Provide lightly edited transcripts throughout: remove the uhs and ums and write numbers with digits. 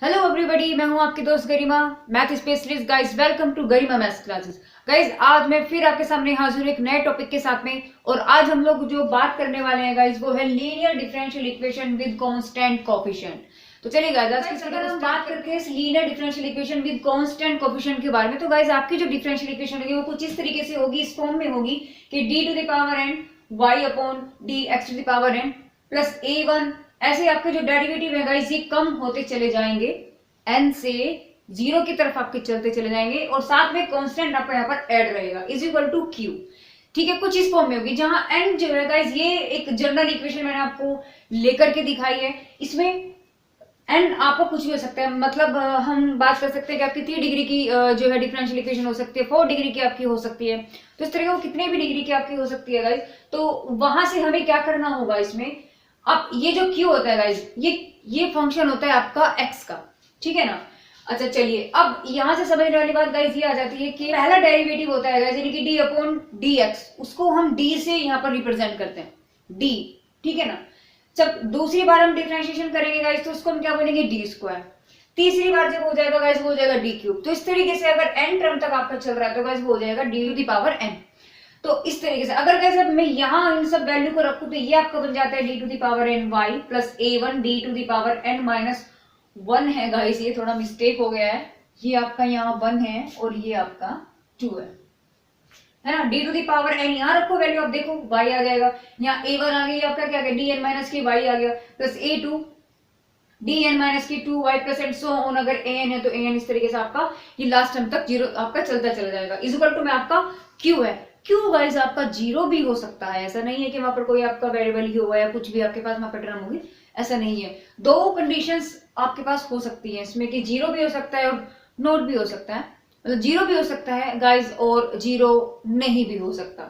Hello everybody, मैं हूं आपकी दोस्त Garima, math specialist. Guys welcome to Garima maths classes. Guys आज मैं फिर आपके सामने हाजिर हूं एक नए टॉपिक के साथ में। और आज हम लोग जो बात करने वाले हैं गाइस वो है linear differential equation with constant coefficient. तो चलिए गाइस आज की अगर हम बात करते हैं इस linear differential equation with constant coefficient के बारे में, तो गाइस आपकी जो डिफरेंशियल इक्वेशन होगी वो कुछ इस तरीके से होगी, इस फॉर्म में होगी कि d to the power n y upon d x to the power n plus a1। ऐसे आपके जो डेरिवेटिव है गाइस ये कम होते चले जाएंगे, n से जीरो की तरफ आपके चलते चले जाएंगे और साथ में कांस्टेंट आपका यहाँ पर ऐड रहेगा इज इक्वल टू q। ठीक है, कुछ इस फॉर्म में होगी जहां n जो है गाइस ये एक जनरल इक्वेशन मैंने आपको लेकर के दिखाई है। इसमें n आपको कुछ भी हो सकता है, मतलब हम बात कर सकते हैं कि आपकी 3 डिग्री की जो है डिफरेंशियल इक्वेशन हो सकती है, 4 डिग्री की आपकी हो सकती है। तो इस तरह वो कितने भी डिग्री की आपकी हो सकती है गाइस। तो वहां से हमें क्या करना होगा इसमें, अब ये जो q होता है गाइस ये फंक्शन होता है आपका x का, ठीक है ना। अच्छा चलिए, अब यहां से समझने वाली बात गाइस ये आ जाती है कि पहला डेरिवेटिव होता है गाइस यानी कि d अपॉन dx, उसको हम d से यहाँ पर रिप्रेजेंट करते हैं d, ठीक है ना। जब दूसरी बार हम डिफरेंशिएशन करेंगे गाइस तो उसको हम क्या बोलेंगे डी स्क्वायर। तीसरी बार जब हो जाएगा गाइस वो हो जाएगा डी क्यूब। तो इस तरीके से अगर n टर्म तक आपका चल रहा है तो गाइस वो हो जाएगा d to the power n। तो इस तरीके से अगर गाइस अब मैं यहाँ इन सब वैल्यू को रखूं तो ये आपका बन जाता है d to the power n y plus a1 d to the power n minus 1 है गाइस, ये थोड़ा मिस्टेक हो गया है, ये आपका यहाँ 1 है और ये आपका 2 है ना। D to the power n यहाँ रखो वैल्यू, अब देखो y आ जाएगा, यहाँ a1 आ गई आपका क्या डी एन माइनस की y आ गया plus a2 d n minus की 2y plus and so on. अगर an है तो an इस तरीके से आपका ये लास्ट टर्म तक जीरो आपका चलता चला जाएगा इज इक्वल टू में आपका q है। q गाइस आपका जीरो भी हो सकता है, ऐसा नहीं है कि वहां पर कोई आपका वेरिएबल ही होगा या कुछ भी आपके पास वहां पर टर्म होगी, ऐसा नहीं है। दो कंडीशंस आपके पास हो सकती है इसमें कि जीरो भी हो सकता है और नोट भी हो सकता है, मतलब जीरो भी हो सकता है गाइस और जीरो नहीं भी हो सकता।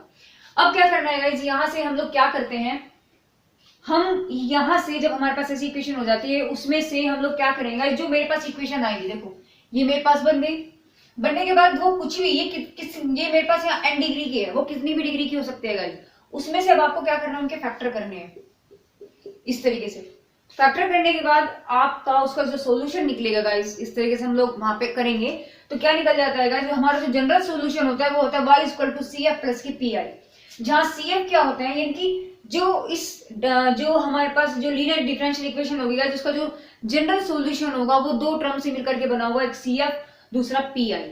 अब क्या करना है गाइस, यहां से हम लोग क्या करते हैं, हम यहां से जब हमारे पास ऐसी इक्वेशन हो जाती है उसमें से हम लोग क्या करेंगे, जो मेरे पास इक्वेशन आएगी, देखो ये मेरे पास बन गई, बनने के बाद वो कुछ भी ये ये मेरे पास यहाँ n डिग्री की है, वो कितनी भी डिग्री की हो सकती है गाइस, उसमें से अब आपको क्या करना है, उनके फैक्टर करने हैं इस तरीके से। फैक्टर करने के बाद आपका उसका जो सॉल्यूशन निकलेगा गाइस, इस तरीके से हम लोग वहां पे करेंगे तो क्या निकल जाता है गाइस, जो हमारा जो जनरल सॉल्यूशन होता है वो होता है y equal to C F plus की पी आई। जहां सी एफ क्या होता है, यानी कि जो हमारे पास जो लीनियर डिफरेंशियल इक्वेशन होगी गाइस उसका जो जनरल सॉल्यूशन होगा वो दो टर्म से मिलकर के बना हुआ, एक सी एफ दूसरा पी आई।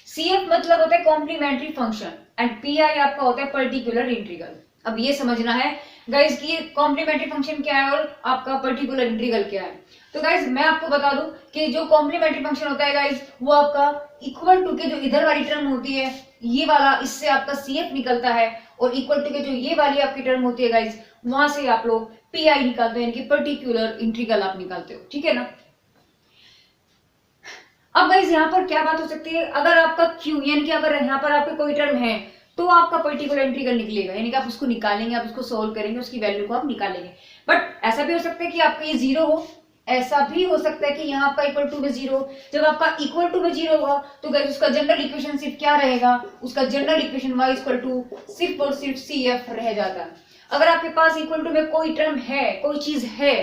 सी एफ मतलब होता है complementary function and P I आपका होता है पर्टिकुलर इंटीग्रल। अब ये समझना है गाइस कि ये कॉम्प्लीमेंट्री फंक्शन क्या है और आपका पर्टिकुलर इंटीग्रल क्या है। तो गाइस मैं आपको बता दूं कि जो कॉम्प्लीमेंट्री फंक्शन होता है गाइस वो आपका इक्वल टू के जो इधर वाली टर्म होती है ये वाला, इससे आपका सी एफ निकलता है, और इक्वल टू के जो ये वाली आपकी टर्म होती है गाइस वहां से आप लोग पी आई निकालते हो, यानी कि पर्टिकुलर इंटीग्रल आप निकालते हो, ठीक है ना। अब गाइस यहाँ पर क्या बात हो सकती है, अगर आपका q यानी कि अगर यहाँ पर आपके कोई टर्म है तो आपका पर्टिकुलर इंटीग्रल निकलेगा, यानी कि आप उसको निकालेंगे, आप उसको सोल्व करेंगे, उसकी वैल्यू को आप निकालेंगे। बट ऐसा भी हो सकता है कि आपका ये जीरो हो, ऐसा भी हो सकता है कि यहाँ आपका इक्वल टू में जीरो। जब आपका इक्वल टू में जीरो होगा तो गाइस उसका जनरल इक्वेशन सिर्फ क्या रहेगा, उसका general equation y equal to सिर्फ और सिर्फ सी एफ रह जाता है। अगर आपके पास इक्वल टू में कोई टर्म है, कोई चीज है,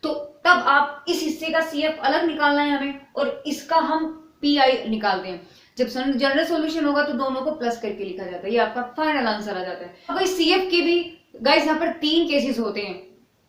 तो तब आप इस हिस्से का सी एफ अलग निकालना है हमें और इसका हम पी आई निकालते हैं। जब जनरल सॉल्यूशन होगा तो दोनों को प्लस करके लिखा जाता है, ये आपका फाइनल आंसर आ जाता है। अब सी एफ के भी गाइस यहाँ पर 3 केसेस होते हैं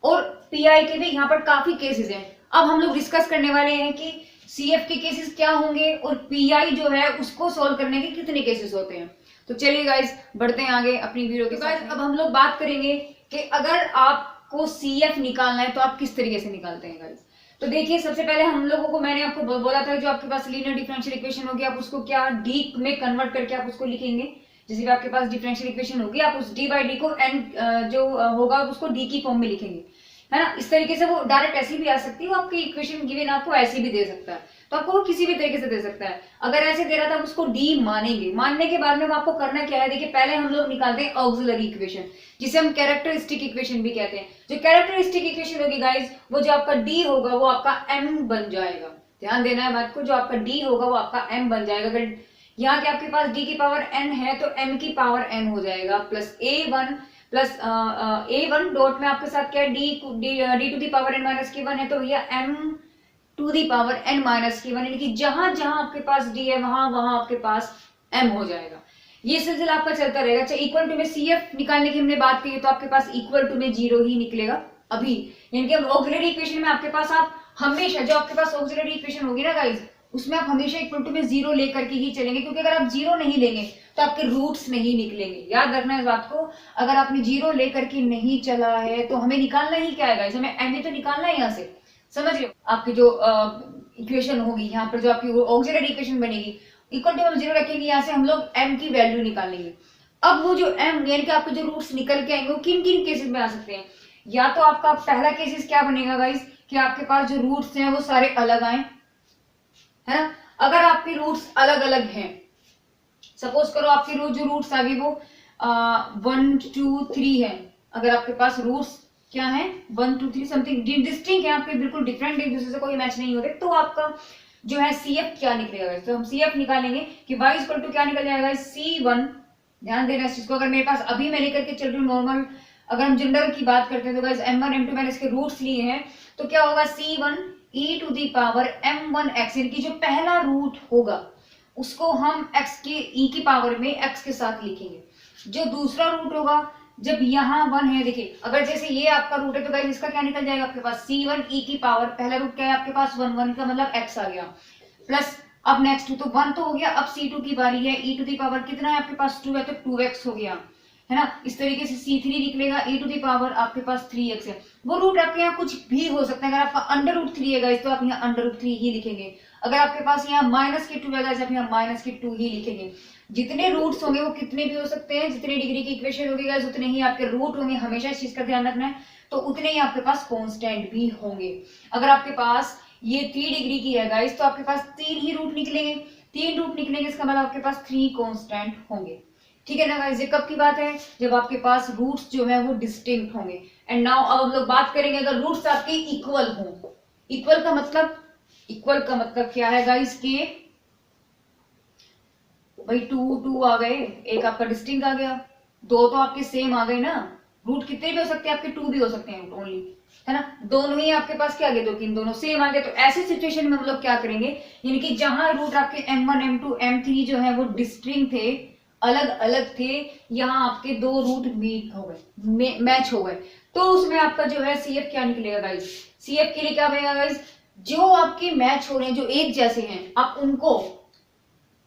और पी आई के भी यहाँ पर काफी केसेस हैं। अब हम लोग डिस्कस करने वाले हैं कि सी एफ के केसेस क्या होंगे और पी आई जो है उसको सॉल्व करने के कितने केसेस होते हैं। तो चलिए गाइस बढ़ते हैं आगे अपनी वीडियो के साथ। अब हम लोग बात करेंगे कि अगर आपको सी एफ निकालना है तो आप किस तरीके से निकालते हैं गाइस। तो देखिए सबसे पहले हम लोगों को मैंने आपको बोला था जो आपके पास लीनियर डिफरेंशियल इक्वेशन होगी आप उसको क्या डी में कन्वर्ट करके आप उसको लिखेंगे। जैसे भी आपके पास डिफरेंशियल इक्वेशन होगी आप उस डी बाई डी को एन जो होगा उसको डी की फॉर्म में लिखेंगे, है ना। इस तरीके से वो डायरेक्ट ऐसी भी आ सकती है, वो आपकी इक्वेशन गिवन आपको ऐसी भी दे सकता है, तो आपको वो किसी भी तरीके से दे सकता है। अगर ऐसे दे रहा था उसको डी मानेंगे, मानने के बाद में आपको करना क्या है, देखिए पहले हम लोग निकालते हैं ऑक्सिलरी इक्वेशन जिसे हम कैरेक्टरिस्टिक इक्वेशन भी कहते हैं। जो कैरेक्टरिस्टिक इक्वेशन होगी गाइस वो जो आपका डी होगा वो आपका एम बन जाएगा, ध्यान देना है बात को, जो आपका डी होगा वो आपका एम बन जाएगा। अगर यहाँ के आपके पास डी की पावर एन है तो एम की पावर एन हो जाएगा plus a1 plus a1 dot में आपके साथ क्या है d to the power n minus की 1 है तो भैया m to the power n minus k1, यानी कि जहां जहां आपके पास d है वहां वहां आपके पास m हो जाएगा। ये सिलसिला आपका चलता रहेगा। अच्छा, इक्वल टू में CF निकालने की हमने बात की तो आपके पास इक्वल टू में 0 ही निकलेगा अभी, यानी कि ऑक्सिलरी इक्वेशन में आपके पास आप हमेशा जो आपके पास ऑक्सिलरी इक्वेशन होगी ना गाइस, उसमें आप हमेशा इक्वल टू में 0 लेकर के ही चलेंगे, क्योंकि अगर आप 0 नहीं लेंगे तो आपके रूट्स नहीं निकलेंगे। याद रखना इस बात को, अगर आपने 0 लेकर के नहीं चला है तो हमें निकालना ही क्या है गाइस, हमें m तो निकालना है यहाँ से। समझ रहे हो, आपकी जो इक्वेशन होगी यहाँ पर, जो आपकी ऑक्सिलरी इक्वेशन बनेगी, इक्वल टू हम 0 रखेंगे, यहाँ से हम लोग m की वैल्यू निकालेंगे। अब वो जो m यानी कि आपके जो रूट्स निकल के आएंगे वो किन किन केसेस में आ सकते हैं। या तो आपका पहला केसेस क्या बनेगा गाइस, कि आपके पास जो रूट्स हैं वो सारे अलग आए, है ना। अगर आपके रूट्स अलग अलग हैं, सपोज करो आपके जो रूट्स आ गए वो 1 2 3 है, अगर आपके पास रूट्स क्या है 1 2 3 समथिंग डिस्टिंक्ट है, आपके बिल्कुल डिफरेंट, एक दूसरे से कोई मैच नहीं होते, तो आपका जो है CF क्या निकलेगा। तो हम CF निकालेंगे कि y इक्वल टू क्या निकल जाएगा C1। ध्यान देना इस चीज को, अगर मेरे पास अभी मैं लेकर के चल रही हूँ नॉर्मल, अगर हम जनरल की बात करते हैं तो गाइस m1 m2 मैंने इसके रूट्स लिए हैं, तो क्या होगा C1 e to the power m1x, यानी कि जो पहला रूट होगा उसको हम x के e की पावर में x के साथ लिखेंगे। जो दूसरा रूट होगा, जब यहाँ 1 है, देखिए अगर जैसे ये आपका रूट है तो गाइस इसका क्या निकल जाएगा आपके पास C1 e की पावर, पहला रूट क्या है आपके पास 1 1 का मतलब x आ गया, प्लस अब नेक्स्ट तो 1 तो हो गया, अब C2 की बारी है, e टू दी पावर कितना है आपके पास 2 है तो 2x हो गया, है ना। इस तरीके से C3 निकलेगा, e टू दी पावर आपके पास 3x है। वो रूट आपके यहाँ कुछ भी हो सकता है, अगर आपका अंडर रूट 3 है गाइस तो आप यहाँ अंडर रूट 3 ही लिखेंगे, अगर आपके पास यहाँ माइनस के 2 है गाइस आप यहाँ माइनस के 2 ही लिखेंगे। जितने रूट्स होंगे वो कितने भी हो सकते हैं, जितने डिग्री की इक्वेशन होगी गाइस उतने ही आपके रूट होंगे, हमेशा इस चीज का ध्यान रखना है, तो उतने ही आपके पास कांस्टेंट भी होंगे। अगर आपके पास ये 3 डिग्री की है गाइस तो आपके पास 3 ही रूट निकलेंगे, 3 रूट निकलेंगे, इसका मतलब आपके पास 3 कांस्टेंट होंगे। ठीक है ना गाइस, ये कब की बात है, जब आपके पास रूट्स जो है वो डिस्टिंक्ट होंगे। एंड नाउ अब हम लोग बात करेंगे अगर रूट्स आपके इक्वल हों। इक्वल का मतलब क्या है गाइस, के भाई 2 2 आ गए, एक आपका डिस्टिंक्ट आ गया, 2 तो आपके सेम आ गए ना, रूट कितने भी हो सकते हैं आपके 2 भी हो सकते हैं रूट ओनली, है ना, दोनों ही आपके पास क्या आ गए, 2 3 दोनों सेम आ गए। तो ऐसे सिचुएशन में हम लोग क्या करेंगे, यानी कि जहां रूट आपके m1 m2 m3 जो है वो डिस्टिंक्ट थे, अलग अलग थे, यहाँ आपके 2 रूट मीट हो गए, मैच हो गए, तो उसमें आपका जो है CF क्या निकलेगा गाइस, CF के लिए क्या बनेगा गाइस, जो आपके मैच हो रहे हैं जो एक जैसे हैं आप उनको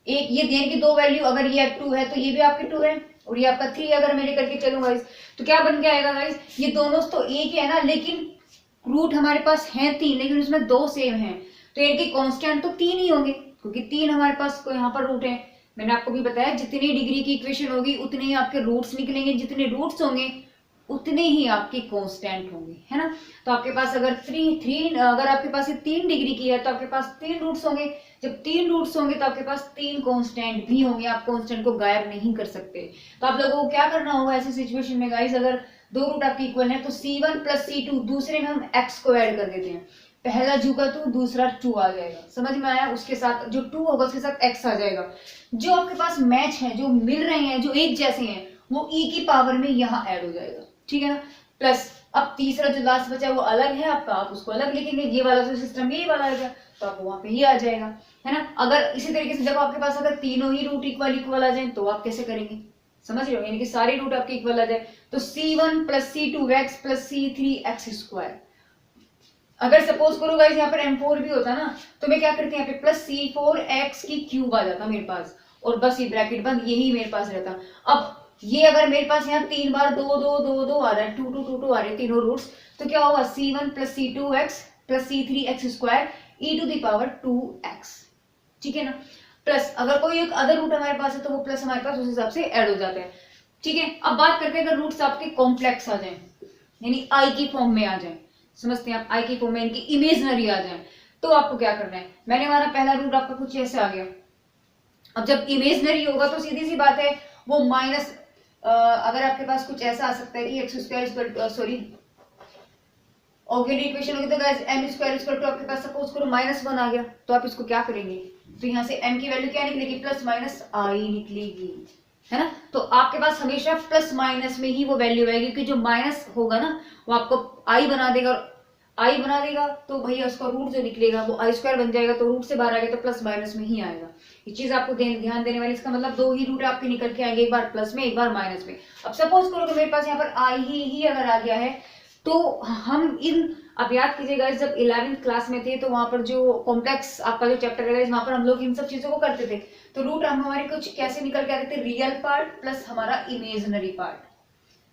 एक ये देने की 2 वैल्यू, अगर ये 2 है तो ये भी आपके 2 है और ये आपका 3 अगर मैं लेकर के चलूं गाइस तो क्या बन के आएगा गाइस, ये दोनों तो एक है ना, लेकिन रूट हमारे पास है 3 लेकिन उसमें 2 सेम हैं, तो इनके कांस्टेंट तो 3 ही होंगे, क्योंकि 3 हमारे पास को यहाँ पर रूट है। मैंने आपको भी बताया जितनी डिग्री की इक्वेशन होगी उतने ही आपके रूट्स निकलेंगे, जितने रूट्स होंगे उतने ही आपके कांस्टेंट होंगे, है ना। तो आपके पास अगर अगर आपके पास ये 3 डिग्री की है तो आपके पास 3 रूट्स होंगे, जब 3 रूट्स होंगे तो आपके पास 3 कांस्टेंट भी होंगे, आप कांस्टेंट को गायब नहीं कर सकते। तो आप लोगों को क्या करना होगा ऐसी सिचुएशन में गाइस, अगर 2 रूट आपके इक्वल है तो C1 प्लस C2, दूसरे में हम x को ऐड कर देते हैं, पहला जू का 2 दूसरा 2 आ जाएगा, समझ में आया, उसके साथ जो 2 होगा उसके साथ x आ जाएगा, जो आपके पास मैच है, जो मिल रहे हैं, जो एक जैसे हैं, वो e की पावर में यहाँ ऐड हो जाएगा, ठीक है ना। प्लस अब तीसरा जो लास्ट बचा है वो अलग है आपका, आप उसको अलग लिखेंगे, ये वाला जो सिस्टम यही वाला है तो आप वहां पे ही आ जाएगा, है ना। अगर इसी तरीके से जब आपके पास अगर तीनों ही रूट इक्वल आ जाए तो आप कैसे करेंगे, समझ रहे हो, यानी कि सारे रूट आपके इक्वल आ जाए तो C1 plus C2x plus C3x square. अगर सपोज करो गाइस यहाँ पर M4 भी होता ना तो मैं क्या करती यहाँ पे प्लस C4x की क्यूब आ जाता मेरे पास, और बस ये ब्रैकेट बंद, यही मेरे पास रहता। अब ये अगर मेरे पास यहाँ 3 बार 2 2 2 2 आ रहा है, 2 2 2 2 आ रहे हैं तीनों रूट्स, तो क्या होगा C1 plus C2x plus C3x square e to the power 2x, ठीक है ना। प्लस अगर कोई एक अदर रूट हमारे पास है तो वो प्लस हमारे पास उस हिसाब से ऐड हो जाता है, ठीक है। अब बात करते हैं अगर रूट्स आपके कॉम्प्लेक्स आ जाए, यानी आई की फॉर्म में आ जाए, समझते हैं आप, आई की फॉर्म में इनकी इमेजनरी आ जाए, तो आपको क्या करना है, मैंने माना पहला रूट आपका कुछ ऐसे आ गया, अब जब इमेजनरी होगा तो सीधी सी बात है वो माइनस, अगर आपके पास कुछ ऐसा आ सकता है कि x square sorry organic equation होगी तो guys m square equal to आपके पास सपोज करो -1 आ गया, तो आप इसको क्या करेंगे, तो यहाँ से m की वैल्यू क्या निकलेगी, प्लस माइनस आई निकलेगी, है ना। तो आपके पास हमेशा प्लस माइनस में ही वो वैल्यू आएगी, क्योंकि जो माइनस होगा ना वो आपको आई बना देगा, आई बना देगा तो भैया उसका रूट जो निकलेगा वो आई स्क्वायर बन जाएगा, तो रूट से बाहर आ गया तो प्लस माइनस में ही आएगा। ये चीज आपको ध्यान देने वाली, इसका मतलब दो ही रूट आपके निकल के आएंगे, एक बार प्लस में एक बार माइनस में। अब सपोज करो कि मेरे पास यहाँ पर आई ही अगर आ गया है तो हम इन, अब याद कीजिएगा जब 11th क्लास में थे तो वहां पर जो कॉम्प्लेक्स आपका जो चैप्टर है वहां पर हम लोग इन सब चीजों को करते थे। तो रूट हम हमारे कुछ कैसे निकल के आते थे, रियल पार्ट प्लस हमारा इमेजिनरी पार्ट,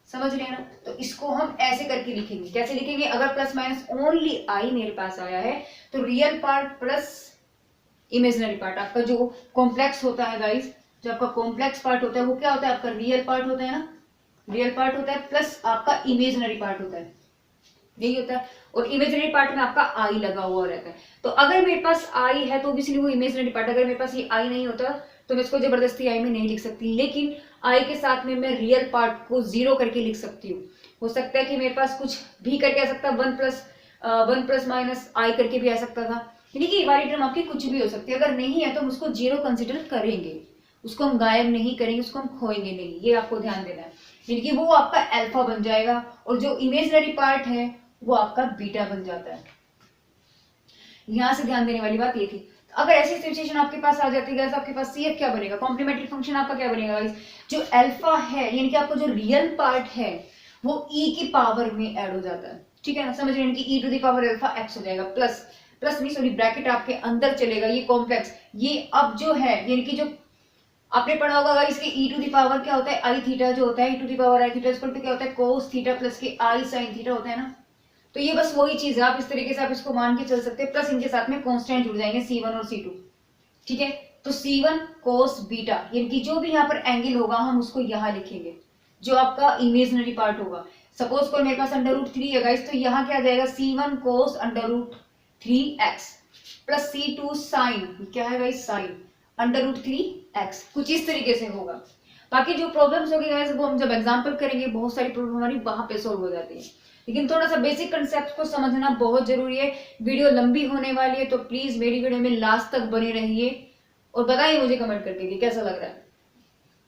समझ रहे हैं ना। तो इसको हम ऐसे करके लिखेंगे, कैसे लिखेंगे, अगर प्लस माइनस ओनली आई मेरे पास आया है तो real part plus imaginary part, आपका जो कॉम्प्लेक्स होता है गाइस, जो आपका कॉम्प्लेक्स पार्ट होता है वो क्या होता है, आपका रियल पार्ट होता है ना, रियल पार्ट होता है प्लस आपका इमेजिनरी पार्ट होता है, यही होता है। और इमेजिनरी पार्ट में आपका आई लगा हुआ रहता है। तो अगर मेरे पास आई है तो ऑब्वियसली वो इमेजिनरी पार्ट, अगर मेरे पास ये आई नहीं होता तो मैं इसको जबरदस्ती आई में नहीं लिख सकती, लेकिन आई के साथ में मैं रियल पार्ट को जीरो करके लिख सकती हूँ। हो सकता है कि मेरे पास कुछ भी करके आ सकता, वन प्लस माइनस आई करके भी आ सकता था, यानी कि वाली टर्म आपकी कुछ भी हो सकती है। अगर नहीं है तो हम उसको जीरो कंसिडर करेंगे, उसको हम गायब नहीं करेंगे, उसको हम खोएंगे नहीं, ये आपको ध्यान देना है। यानी कि वो आपका अल्फा बन जाएगा और जो इमेजिनरी पार्ट है वो आपका बीटा बन जाता है। यहां से ध्यान देने वाली बात ये थी। अगर ऐसी सिचुएशन आपके पास आ जाती है तो आपके पास सीएफ क्या बनेगा, कॉम्प्लीमेंट्री फंक्शन आपका क्या बनेगा गाइस, जो अल्फा है यानी कि आपका जो रियल पार्ट है वो ई की पावर में ऐड हो जाता है, ठीक है ना, समझ रहे हैं कि e to the power alpha x हो जाएगा, प्लस नहीं सॉरी ब्रैकेट आपके अंदर चलेगा, ये कॉम्प्लेक्स, ये अब जो है यानी कि जो आपने पढ़ा होगा इसके ई टू दी पावर क्या होता है, आई थीटा जो होता है, e to the power i theta equal to क्या होता है, कोस थीटा प्लस के आई साइन थीटा होता है ना। तो ये बस वही चीज है, आप इस तरीके से आप इसको मान के चल सकते हैं, प्लस इनके साथ में कांस्टेंट जुड़ जाएंगे C1 और C2, ठीक है। तो C1 कोस बीटा यानी कि जो भी यहाँ पर एंगल होगा हम उसको यहाँ लिखेंगे, जो आपका इमेजिनरी पार्ट होगा। सपोज कोई मेरे पास √3 है गाइस, तो यहाँ क्या आ जाएगा, C1 कोस √3x प्लस C2 साइन, क्या है गाइस, साइन √3x, कुछ इस तरीके से होगा। बाकी जो प्रॉब्लम्स होगी गाइस वो हम जब एग्जांपल करेंगे बहुत सारी प्रॉब्लम हमारी वहां पे सॉल्व हो जाती है, लेकिन थोड़ा सा बेसिक कंसेप्ट को समझना बहुत जरूरी है। वीडियो लंबी होने वाली है तो प्लीज मेरी वीडियो में लास्ट तक बने रहिए और बताइए मुझे कमेंट करके कि कैसा लग रहा है।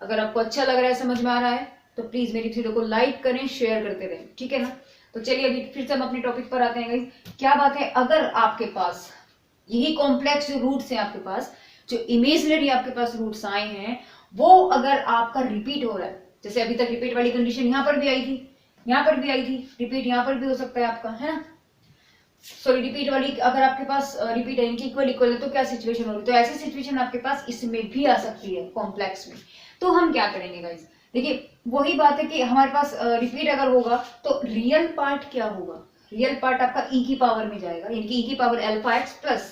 अगर आपको अच्छा लग रहा है, समझ में आ रहा है तो प्लीज मेरी वीडियो को लाइक करें, शेयर करते रहें, ठीक है ना। तो चलिए अभी फिर से हम अपने टॉपिक पर आते हैं गाइस। क्या बात है, अगर आपके पास यही कॉम्प्लेक्स जो रूट्स हैं आपके पास, जो इमेजिनरी आपके पास रूट्स आए हैं, वो अगर आपका रिपीट हो रहा है, जैसे अभी तक रिपीट वाली कंडीशन यहाँ पर भी आई थी, यहाँ पर भी आई थी, रिपीट यहाँ पर भी हो सकता है आपका, है ना। सॉरी रिपीट वाली अगर आपके पास रिपीट है इक्वल है तो क्या सिचुएशन होगी, तो ऐसी सिचुएशन आपके पास इसमें भी आ सकती है कॉम्प्लेक्स में। तो हम क्या करेंगे गाइस, देखिए वही बात है कि हमारे पास रिपीट अगर होगा तो रियल पार्ट क्या होगा, रियल पार्ट आपका ई की पावर में जाएगा, यानी कि ई की power alpha x plus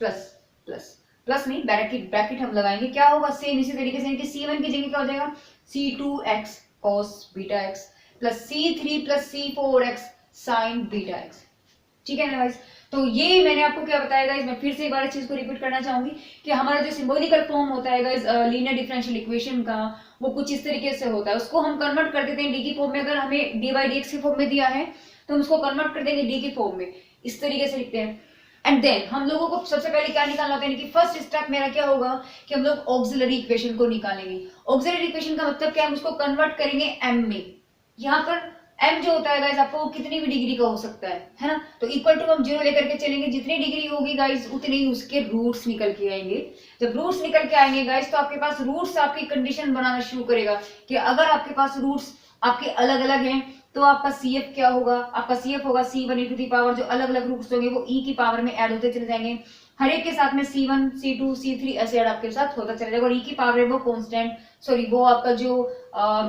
plus plus plus नहीं ब्रैकेट हम लगाएंगे, क्या होगा सेम इसी तरीके से, C1 की जगह क्या हो जाएगा C2x cos beta x plus C3 plus C4x sign beta x, ठीक है ना गाइस। तो ये मैंने आपको क्या बताया गाइस, मैं फिर से एक बार इस चीज को रिपीट करना चाहूंगी कि हमारा जो सिंबॉलिकल फॉर्म होता है गाइस लीनियर डिफरेंशियल इक्वेशन का, वो कुछ इस तरीके से होता है, उसको हम कन्वर्ट कर देते हैं डी की फॉर्म में। अगर हमें dy dx की फॉर्म में दिया है तो हम उसको कन्वर्ट कर देंगे डी की फॉर्म में, इस तरीके से लिखते हैं। एंड देन हम लोगों को सबसे पहले क्या निकालना होता है कि फर्स्ट स्टेप मेरा क्या होगा कि हम लोग ऑक्सिलरी इक्वेशन को निकालेंगे। ऑक्सिलरी इक्वेशन का मतलब क्या, हम उसको कन्वर्ट करेंगे m में। यहाँ पर m जो होता है गाइस आपको कितनी भी डिग्री का हो सकता है ना, तो इक्वल टू हम 0 लेकर के चलेंगे, जितनी डिग्री होगी गाइस उतने ही उसके रूट्स निकल के आएंगे। जब रूट्स निकल के आएंगे गाइस तो आपके पास रूट्स आपकी कंडीशन बनाना शुरू करेगा कि अगर आपके पास रूट्स आपके अलग अलग हैं तो आपका CF क्या होगा, आपका CF होगा C1 e to the power, जो अलग अलग रूट्स होंगे वो e की पावर में ऐड होते चले जाएंगे, हर एक के साथ में C1 C2 C3 ऐसे ऐड आपके साथ होता चला जाएगा, और e की पावर है वो कांस्टेंट वो आपका जो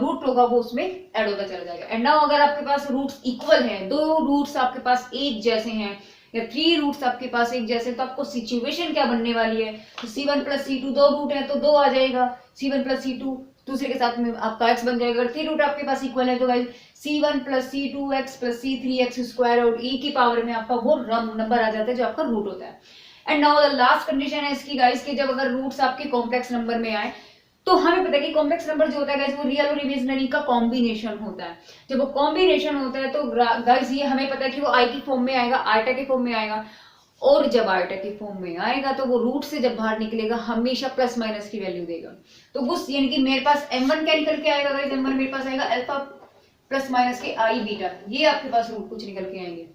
रूट होगा वो उसमें ऐड होता चला जाएगा। एंड नाउ अगर आपके पास रूट्स इक्वल हैं, दो रूट्स आपके पास एक जैसे हैं या 3 रूट्स आपके पास एक जैसे, तो आपको सिचुएशन क्या बनने वाली है, तो C1 प्लस C2 दो रूट है तो 2 आ जाएगा, C1 प्लस C2 दूसरे के साथ में आपका x बन जाएगा। अगर 3 रूट आपके पास इक्वल है तो guys C1 plus C2x plus C3x square और e की पावर में आपका वो नंबर आ जाता है जो आपका रूट होता है। And now the last condition है इसकी गाइस कि जब अगर रूट्स आपके कॉम्प्लेक्स नंबर में आए तो हमें पता है कि कॉम्प्लेक्स नंबर जो होता है गाइस वो रियल और इमेजिनरी का कॉम्बिनेशन होता है। जब वो कॉम्बिनेशन होता है तो गाइस ये हमें पता है कि वो आई की फॉर्म में आएगा, आयटा के फॉर्म में आएगा, और जब आयटा की फॉर्म में आएगा तो वो रूट से जब बाहर निकलेगा हमेशा प्लस माइनस की वैल्यू देगा। तो उस यानी कि मेरे पास m1 क्या निकल के आएगा गाइस, m1 मेरे पास आएगा अल्फा प्लस माइनस के आई बीटा, ये आपके पास रूट कुछ निकल के आएंगे।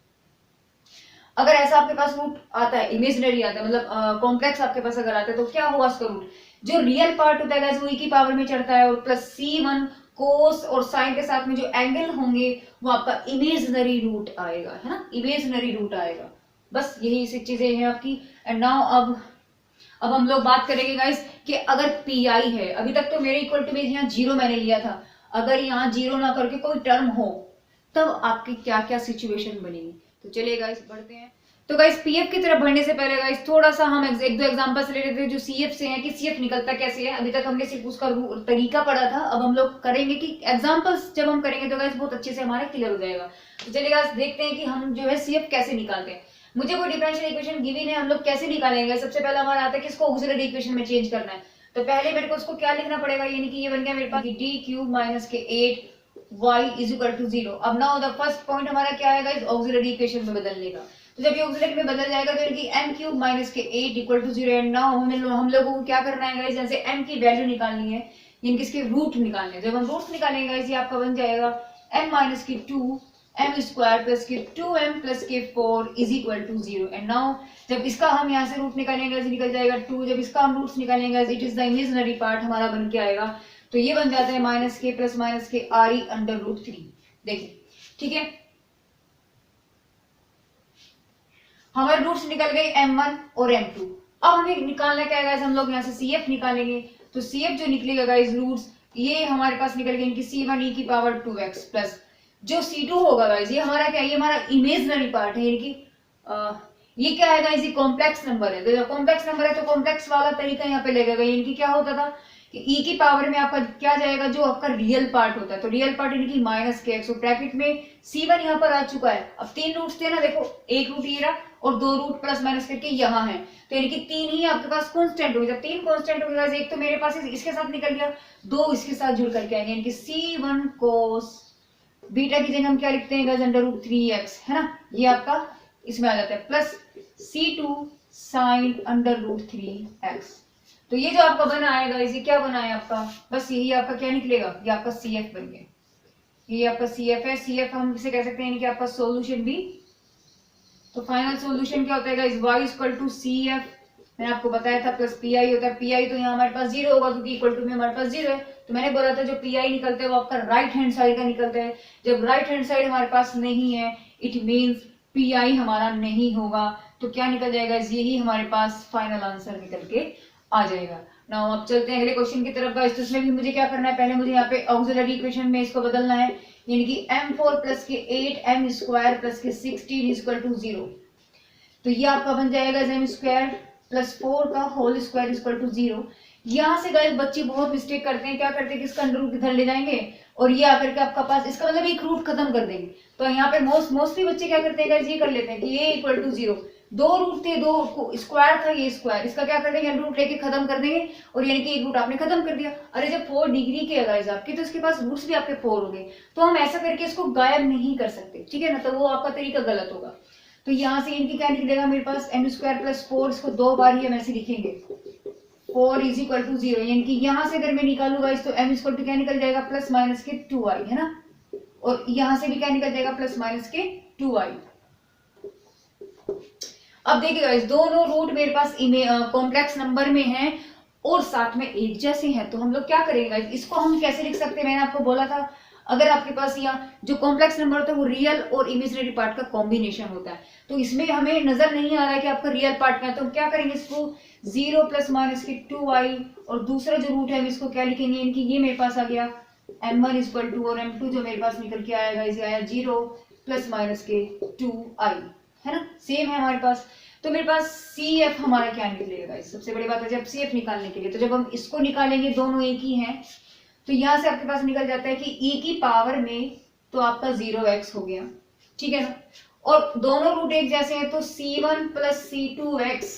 अगर ऐसा आपके पास रूट आता है, इमेजिनरी आता है, मतलब कॉम्प्लेक्स आपके पास अगर आता है, तो क्या होगा उसका रूट? जो रियल पार्ट होता है वो ई की पावर में चढ़ता है, और प्लस C1 कोस और साइन के साथ में जो एंगल होंगे वो आपका इमेजिनरी रूट आएगा, है ना, इमेजिनरी रूट आएगा। बस यही सी चीजें हैं आपकी। एंड नाउ अब हम लोग बात करेंगे गाइस कि अगर पी आई है, अभी तक तो मेरे इक्वल टू में यहाँ जीरो मैंने लिया था, अगर यहाँ जीरो ना करके कोई टर्म हो तब आपकी क्या क्या सिचुएशन बनेगी। तो चलिए गाइस बढ़ते हैं। तो गाइस पीएफ की तरफ बढ़ने से पहले गाइस थोड़ा सा हम एक दो एग्जांपल्स ले लेते हैं जो सीएफ से हैं, कि सीएफ निकलता कैसे है। अभी तक हमने सिर्फ उसका तरीका पढ़ा था, अब हम लोग करेंगे कि एग्जांपल्स जब हम करेंगे तो गाइस बहुत अच्छे से हमारे क्लियर हो जाएगा। तो चलिए गाइस देखते हैं कि हम जो है सीएफ कैसे निकालते हैं। मुझे कोई डिफरेंशियल इक्वेशन गिवन है, हम लोग कैसे निकालेंगे? सबसे पहले हमारा आता है कि इसको ऑक्सिलरी इक्वेशन में चेंज करना है। तो पहले मेरे को उसको क्या लिखना पड़ेगा, यानी कि ये बन गया मेरे पास डी क्यूब माइनस के 8 y इज इक्वल टू 0। अब नाउ द फर्स्ट पॉइंट हमारा क्या आएगा, इस ऑक्सिलरी इक्वेशन में बदलने का। तो जब ये ऑक्सिलरी में बदल जाएगा तो यानी m क्यूब माइनस के 8 इक्वल टू 0। एंड नाउ हम लोगों को क्या करना है गाइस, जैसे m की वैल्यू निकालनी है, यानी कि इसके रूट निकालने हैं। जब हम रूट्स निकालेंगे गाइस ये आपका बन जाएगा m माइनस की 2 m स्क्वायर प्लस के 2m प्लस के 4 is equal to 0। And now जब इसका हम यहाँ से रूट निकालेंगे निकल जाएगा 2, जब इसका हम रूट्स निकालेंगे it is the imaginary part हमारा बन के आएगा। तो ये बन जाता है माइनस के प्लस माइनस के आर ई अंडर रूट 3। देखिए ठीक है, हमारे रूट्स निकल गए m1 और m2। अब हमें निकालना क्या है, हम लोग यहाँ से CF निकालेंगे। तो CF जो निकलेगा गाइस रूट्स, ये हमारे पास निकल गए इनकी C1 e की पावर 2x प्लस जो C2 होगा गाइस, ये हमारा क्या है, ये हमारा इमेजिनरी पार्ट है, यानी कि ये क्या है गाइस, ये कॉम्प्लेक्स नंबर है। तो जब कॉम्प्लेक्स नंबर है तो कॉम्प्लेक्स वाला तरीका यहाँ पे लगेगा, यानी कि क्या होता था कि e की पावर में आपका क्या जाएगा, जो आपका रियल पार्ट होता है। तो रियल पार्ट यानी कि माइनस के एक्स, ब्रैकेट में C1 यहाँ पर आ चुका है। अब 3 रूट्स थे ना, देखो एक रूट ये रहा और 2 रूट प्लस माइनस करके यहाँ है, तो यानी कि 3 ही आपके पास कांस्टेंट हो। जब 3 कांस्टेंट हो गया, एक तो मेरे पास इसके साथ निकल गया, 2 इसके साथ जुड़ करके आएंगे, यानी कि C1 cos बीटा की जगह हम क्या लिखते हैं गाइस, अंडर रूट 3x, है ना, ये आपका इसमें आ जाता है, plus C2 sin under root 3x। तो ये जो आपका बना है गाइस, ये क्या बना है आपका, बस यही आपका क्या निकलेगा, ये आपका CF बन गया, ये आपका CF है। CF हम इसे कह सकते हैं कि आपका सॉल्यूशन भी। तो फाइनल सॉल्यूशन क्या होता है guys, y equal to CF, मैंने आपको बताया था, प्लस PI होता है। PI तो यहाँ हमारे पास 0 होगा क्योंकि इक्वल टू में हमारे पास 0 है। तो मैंने बोला था जो PI निकलता है वो आपका राइट हैंड साइड का निकलता है। जब राइट हैंड साइड हमारे पास नहीं है, इट मींस PI हमारा नहीं होगा। तो क्या निकल जाएगा, यही हमारे पास फाइनल आंसर निकल के आ जाएगा। नाउ अब चलते हैं अगले क्वेश्चन की तरफ गाइस। तो इसमें भी मुझे क्या करना है, पहले मुझे यहाँ पे ऑक्सिलरी इक्वेशन में इसको बदलना है, यानी कि m4 प्लस के 8 m स्क्वायर प्लस के 16 इक्वल टू 0। तो ये आपका बन जाएगा m स्क्वायर प्लस 4 का होल स्क्वायर इक्वल टू 0। यहाँ से गाइस बच्चे बहुत मिस्टेक करते हैं, क्या करते हैं कि इसका अंडर रूट इधर ले जाएंगे और ये आकर के आपका पास इसका मतलब एक रूट खत्म कर देंगे। तो यहाँ पे मोस्टली बच्चे क्या करते हैं गाइस, ये कर लेते हैं कि ये इक्वल टू 0, 2 रूट थे, 2 स्क्वायर था, ये स्क्वायर, इसका क्या कर देंगे, अंडर रूट लेके खत्म कर देंगे, और यानी कि एक रूट आपने खत्म कर दिया। अरे जब 4 डिग्री के गाइस आपकी, तो इसके पास रूट्स भी आपके 4 हो गए, तो हम ऐसा करके इसको गायब नहीं कर सकते, ठीक है ना, तो वो आपका तरीका गलत होगा। तो यहाँ से इनकी क्या निकलेगा मेरे पास, m स्क्वायर प्लस 4, इसको 2 बार ही हम ऐसे लिखेंगे, 4 इज इक्वल टू 0, यानी कि यहाँ से अगर मैं निकालूंगा इस, तो m इक्वल टू क्या निकल जाएगा, प्लस माइनस के 2i, है ना, और यहाँ से भी क्या निकल जाएगा, प्लस माइनस के 2i। अब देखिए गाइस, दोनों रूट मेरे पास कॉम्प्लेक्स नंबर में हैं और साथ में एक जैसे हैं, तो हम लोग क्या करेंगे गाइस, इसको हम कैसे लिख सकते हैं, मैंने आपको बोला था अगर आपके पास यहाँ जो कॉम्प्लेक्स नंबर होता है वो रियल और इमेजिनरी पार्ट का कॉम्बिनेशन होता है, तो इसमें हमें नजर नहीं आ रहा है कि आपका रियल पार्ट में है, तो हम क्या करेंगे, इसको 0 प्लस माइनस के 2i, और दूसरा जो रूट है हम इसको क्या लिखेंगे, इनकी ये मेरे पास आ गया m1 इक्वल टू, और m2 जो मेरे पास निकल के आएगा इसे आया 0 प्लस माइनस के 2i, है ना, सेम है हमारे पास। तो मेरे पास CF हमारा क्या निकलेगा, सबसे बड़ी बात है जब CF निकालने के लिए, तो जब हम इसको निकालेंगे दोनों एक ही हैं, तो यहां से आपके पास निकल जाता है कि e की पावर में तो आपका 0x हो गया, ठीक है ना, और दोनों रूट एक जैसे हैं, तो C1 प्लस C2x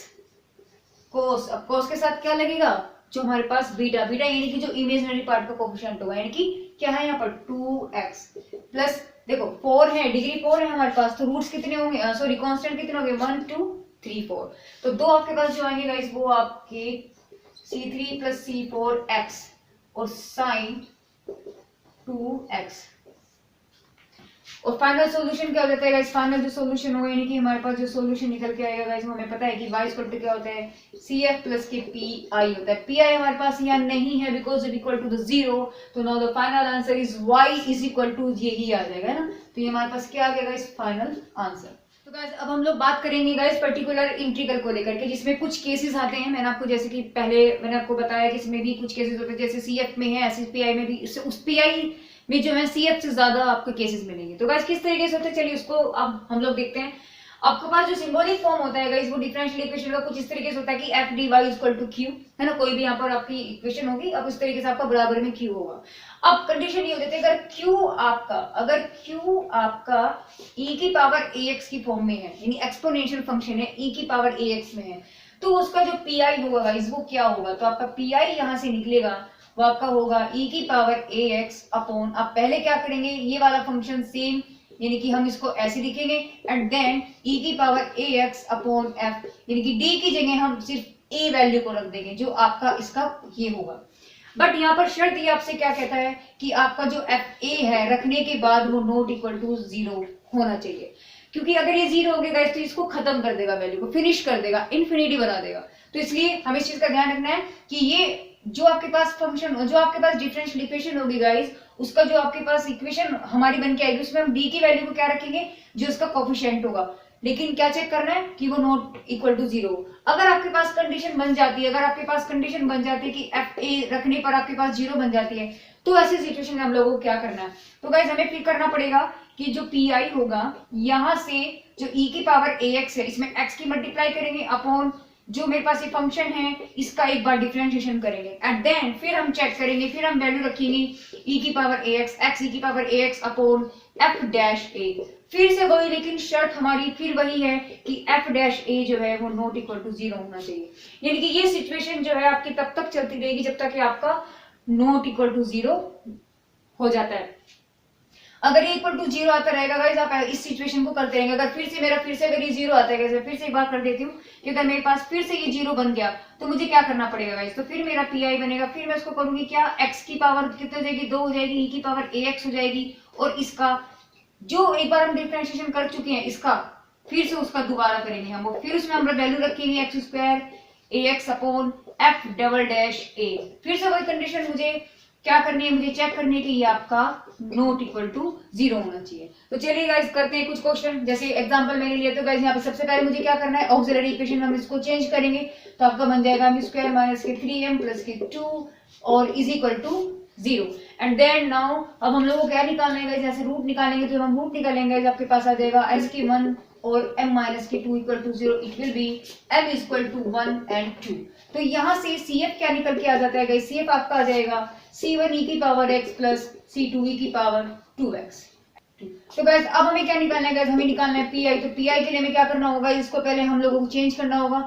कोस, अब कोस के साथ क्या लगेगा, जो हमारे पास बीटा, बीटा यानी कि जो इमेजिनरी पार्ट का कोफिशिएंट होगा, यानी कि क्या है यहाँ पर 2x प्लस, देखो 4 है, डिग्री 4 है हमारे पास, तो रूट्स कितने होंगे, सॉरी कांस्टेंट कितने होंगे, 1 2 3 4, तो दो आपके पास जो आएंगे गाइस वो आपके C3 प्लस C4x और साइन 2x, और फाइनल सोल्यूशन क्या हो जाता है गाइस, फाइनल जो सोल्यूशन होगा यानी कि हमारे पास जो सोल्यूशन निकल के आएगा गाइस, हमें पता है कि y इक्वल टू क्या होता है, CF प्लस के PI होता है। PI हमारे पास यहाँ नहीं है because it equal to the 0, तो now the final answer is y is equal to यही आ जाएगा ना, तो ये हमारे पास क्या आ गया गाइस, फाइनल आंसर। तो गाइस अब हम लोग बात करेंगे गाइस पर्टिकुलर इंटीग्रल को लेकर के, जिसमें कुछ केसेस आते हैं। मैंने आपको जैसे कि पहले मैंने आपको बताया कि इसमें भी कुछ केसेस होते हैं, जैसे CF में है ऐसे PI में भी, उस PI में जो है CF से ज्यादा आपको केसेस मिलेंगे। तो गाइस किस तरीके से होते हैं, चलिए उसको अब हम लोग देखते हैं। आपके पास जो सिंबॉलिक फॉर्म होता है गाइस वो डिफरेंशियल इक्वेशन का कुछ इस तरीके से होता है कि f dy equal to q, है ना, कोई भी यहाँ पर आपकी इक्वेशन होगी, अब उस तरीके से आपका बराबर में q होगा। अब कंडीशन ये हो जाती है अगर q आपका e की पावर ax की फॉर्म में है, यानी एक्सपोनेंशियल फंक्शन है, e की पावर ax में है, तो उसका जो pi होगा गाइस वो क्या होगा, तो आपका pi यहाँ से निकलेगा वो आपका होगा e की पावर ax अपॉन, आप पहले क्या करेंगे, ये वाला फंक्शन सेम यानी कि हम इसको ऐसे लिखेंगे एंड देन e की पावर ax अपॉन f, यानी कि d की जगह हम सिर्फ a वैल्यू को रख देंगे जो आपका इसका ये होगा। बट यहाँ पर शर्त ये आपसे क्या कहता है कि आपका जो fa है रखने के बाद वो नॉट इक्वल टू 0 होना चाहिए, क्योंकि अगर ये 0 हो गया तो इसको खत्म कर देगा, वैल्यू को फिनिश कर देगा, इन्फिनिटी बना देगा। तो इसलिए हमें इस चीज का ध्यान रखना है कि ये जो आपके पास फंक्शन, जो आपके पास डिफरेंशियल इक्वेशन होगी गाइस, उसका जो आपके पास इक्वेशन हमारी बन के आएगी उसमें हम d की वैल्यू को क्या रखेंगे, जो उसका कोफिशिएंट होगा, लेकिन क्या चेक करना है कि वो नॉट इक्वल टू 0। अगर आपके पास कंडीशन बन जाती है, कि fa रखने पर आपके पास 0 बन जाती है, तो ऐसी सिचुएशन में हम लोगों को क्या करना है, तो गाइस हमें फिर करना पड़ेगा कि जो pi होगा यहाँ से जो e की पावर ax है इसमें x की मल्टीप्लाई करेंगे अपॉन जो मेरे पास ये फंक्शन है इसका एक बार डिफरेंशिएशन करेंगे एंड देन फिर हम चेक करेंगे, फिर हम वैल्यू रखेंगे e की पावर ax, x e की power ax upon f dash a, फिर से वही, लेकिन शर्त हमारी फिर वही है कि f डैश a जो है वो नॉट इक्वल टू 0 होना चाहिए। यानी कि ये सिचुएशन जो है आपकी तब तक चलती रहेगी जब तक कि आपका नॉट इक्वल टू 0 हो जाता है। अगर ये इक्वल टू 0 आता रहेगा गाइस, आप इस सिचुएशन को करते रहेंगे। अगर फिर से अगर ये 0 आता है, जैसे फिर से एक बार कर देती हूँ कि अगर मेरे पास फिर से ये 0 बन गया तो मुझे क्या करना पड़ेगा गाइस, तो फिर मेरा pi बनेगा, फिर मैं इसको करूंगी क्या, x की पावर कितनी हो जाएगी, 2 हो जाएगी, e की पावर ax हो जाएगी, और इसका जो एक बार हम डिफरेंशिएशन कर चुके हैं इसका फिर से उसका दोबारा करेंगे हम, और फिर उसमें हम वैल्यू रखेंगे x square ax upon f double dash a। फिर से वही कंडीशन मुझे क्या करनी है, मुझे चेक करनी है कि ये आपका नॉट इक्वल टू 0 होना चाहिए। तो चलिए गाइस करते हैं कुछ क्वेश्चन, जैसे एग्जांपल मैंने लिया, तो गाइस यहाँ पे सबसे पहले मुझे क्या करना है, ऑक्सिलरी इक्वेशन हम इसको चेंज करेंगे, तो आपका बन जाएगा m स्क्वायर माइनस के 3m प्लस के 2 और is equal to 0 and then now अब हम लोग को क्या निकालना है गाइस, जैसे रूट निकालेंगे, तो हम रूट निकालेंगे आपके पास आ जाएगा s की 1 और m माइनस के 2 equal to 0, it will be m equal to 1 and 2। तो यहाँ से CF क्या निकल के आ जाता है गाइस, CF आपका आ जाएगा C1 e की power x plus C2 e की पावर 2x। तो गाइस अब हमें क्या निकालना है गाइस, हमें निकालना है pi, तो pi के लिए हमें क्या करना होगा, इसको पहले हम लोगों को चेंज करना होगा,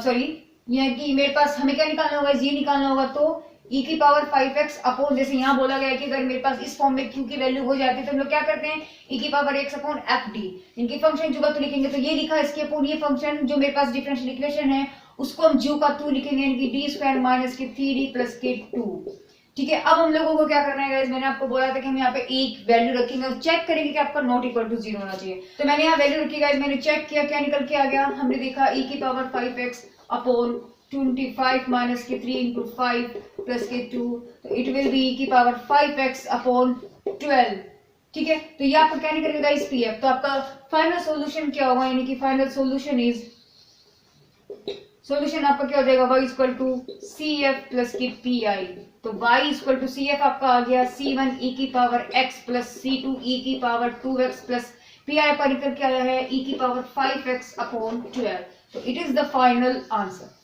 सॉरी ये कि मेरे पास हमें क्या निकालना होगा, ये निकालना होगा, तो e की पावर 5x अपॉन, जैसे यहाँ बोला गया है कि अगर मेरे पास इस फॉर्म में q की वैल्यू हो जाती है तो हम लोग क्या करते हैं, e की पावर x अपॉन fd, इनकी फंक्शन जो तो लिखेंगे, तो ये लिखा इसके अपॉन ये फंक्शन जो मेरे पास डिफरेंशियल इक्वेशन है उसको हम जो का 2 लिखेंगे, यानी कि d स्क्वायर माइनस के 3d प्लस के 2। ठीक है, अब हम लोगों को क्या करना है गाइस, मैंने आपको बोला था कि हम यहाँ पे एक वैल्यू रखेंगे और चेक करेंगे कि आपका नॉट इक्वल टू 0 होना चाहिए। तो मैंने यहाँ वैल्यू रखी गाइस, मैंने चेक किया क्या निकल के आ गया, हमने देखा e की पावर 5x अपॉन 25 माइनस के 3 इंटू 5 प्लस के 2, तो इट विल बी e की पावर 5x अपॉन 12। ठीक है, तो ये आपका क्या निकलेगा गाइस, pf। तो आपका फाइनल सॉल्यूशन क्या होगा, यानी कि फाइनल सॉल्यूशन इज, सॉल्यूशन आपका क्या हो जाएगा, y equal to CF plus की PI। तो y इक्वल टू CF आपका आ गया C1 e की power x plus C2 e की पावर 2x प्लस PI पर निकल के आया है e की पावर 5x अपॉन 12। तो it is the final answer.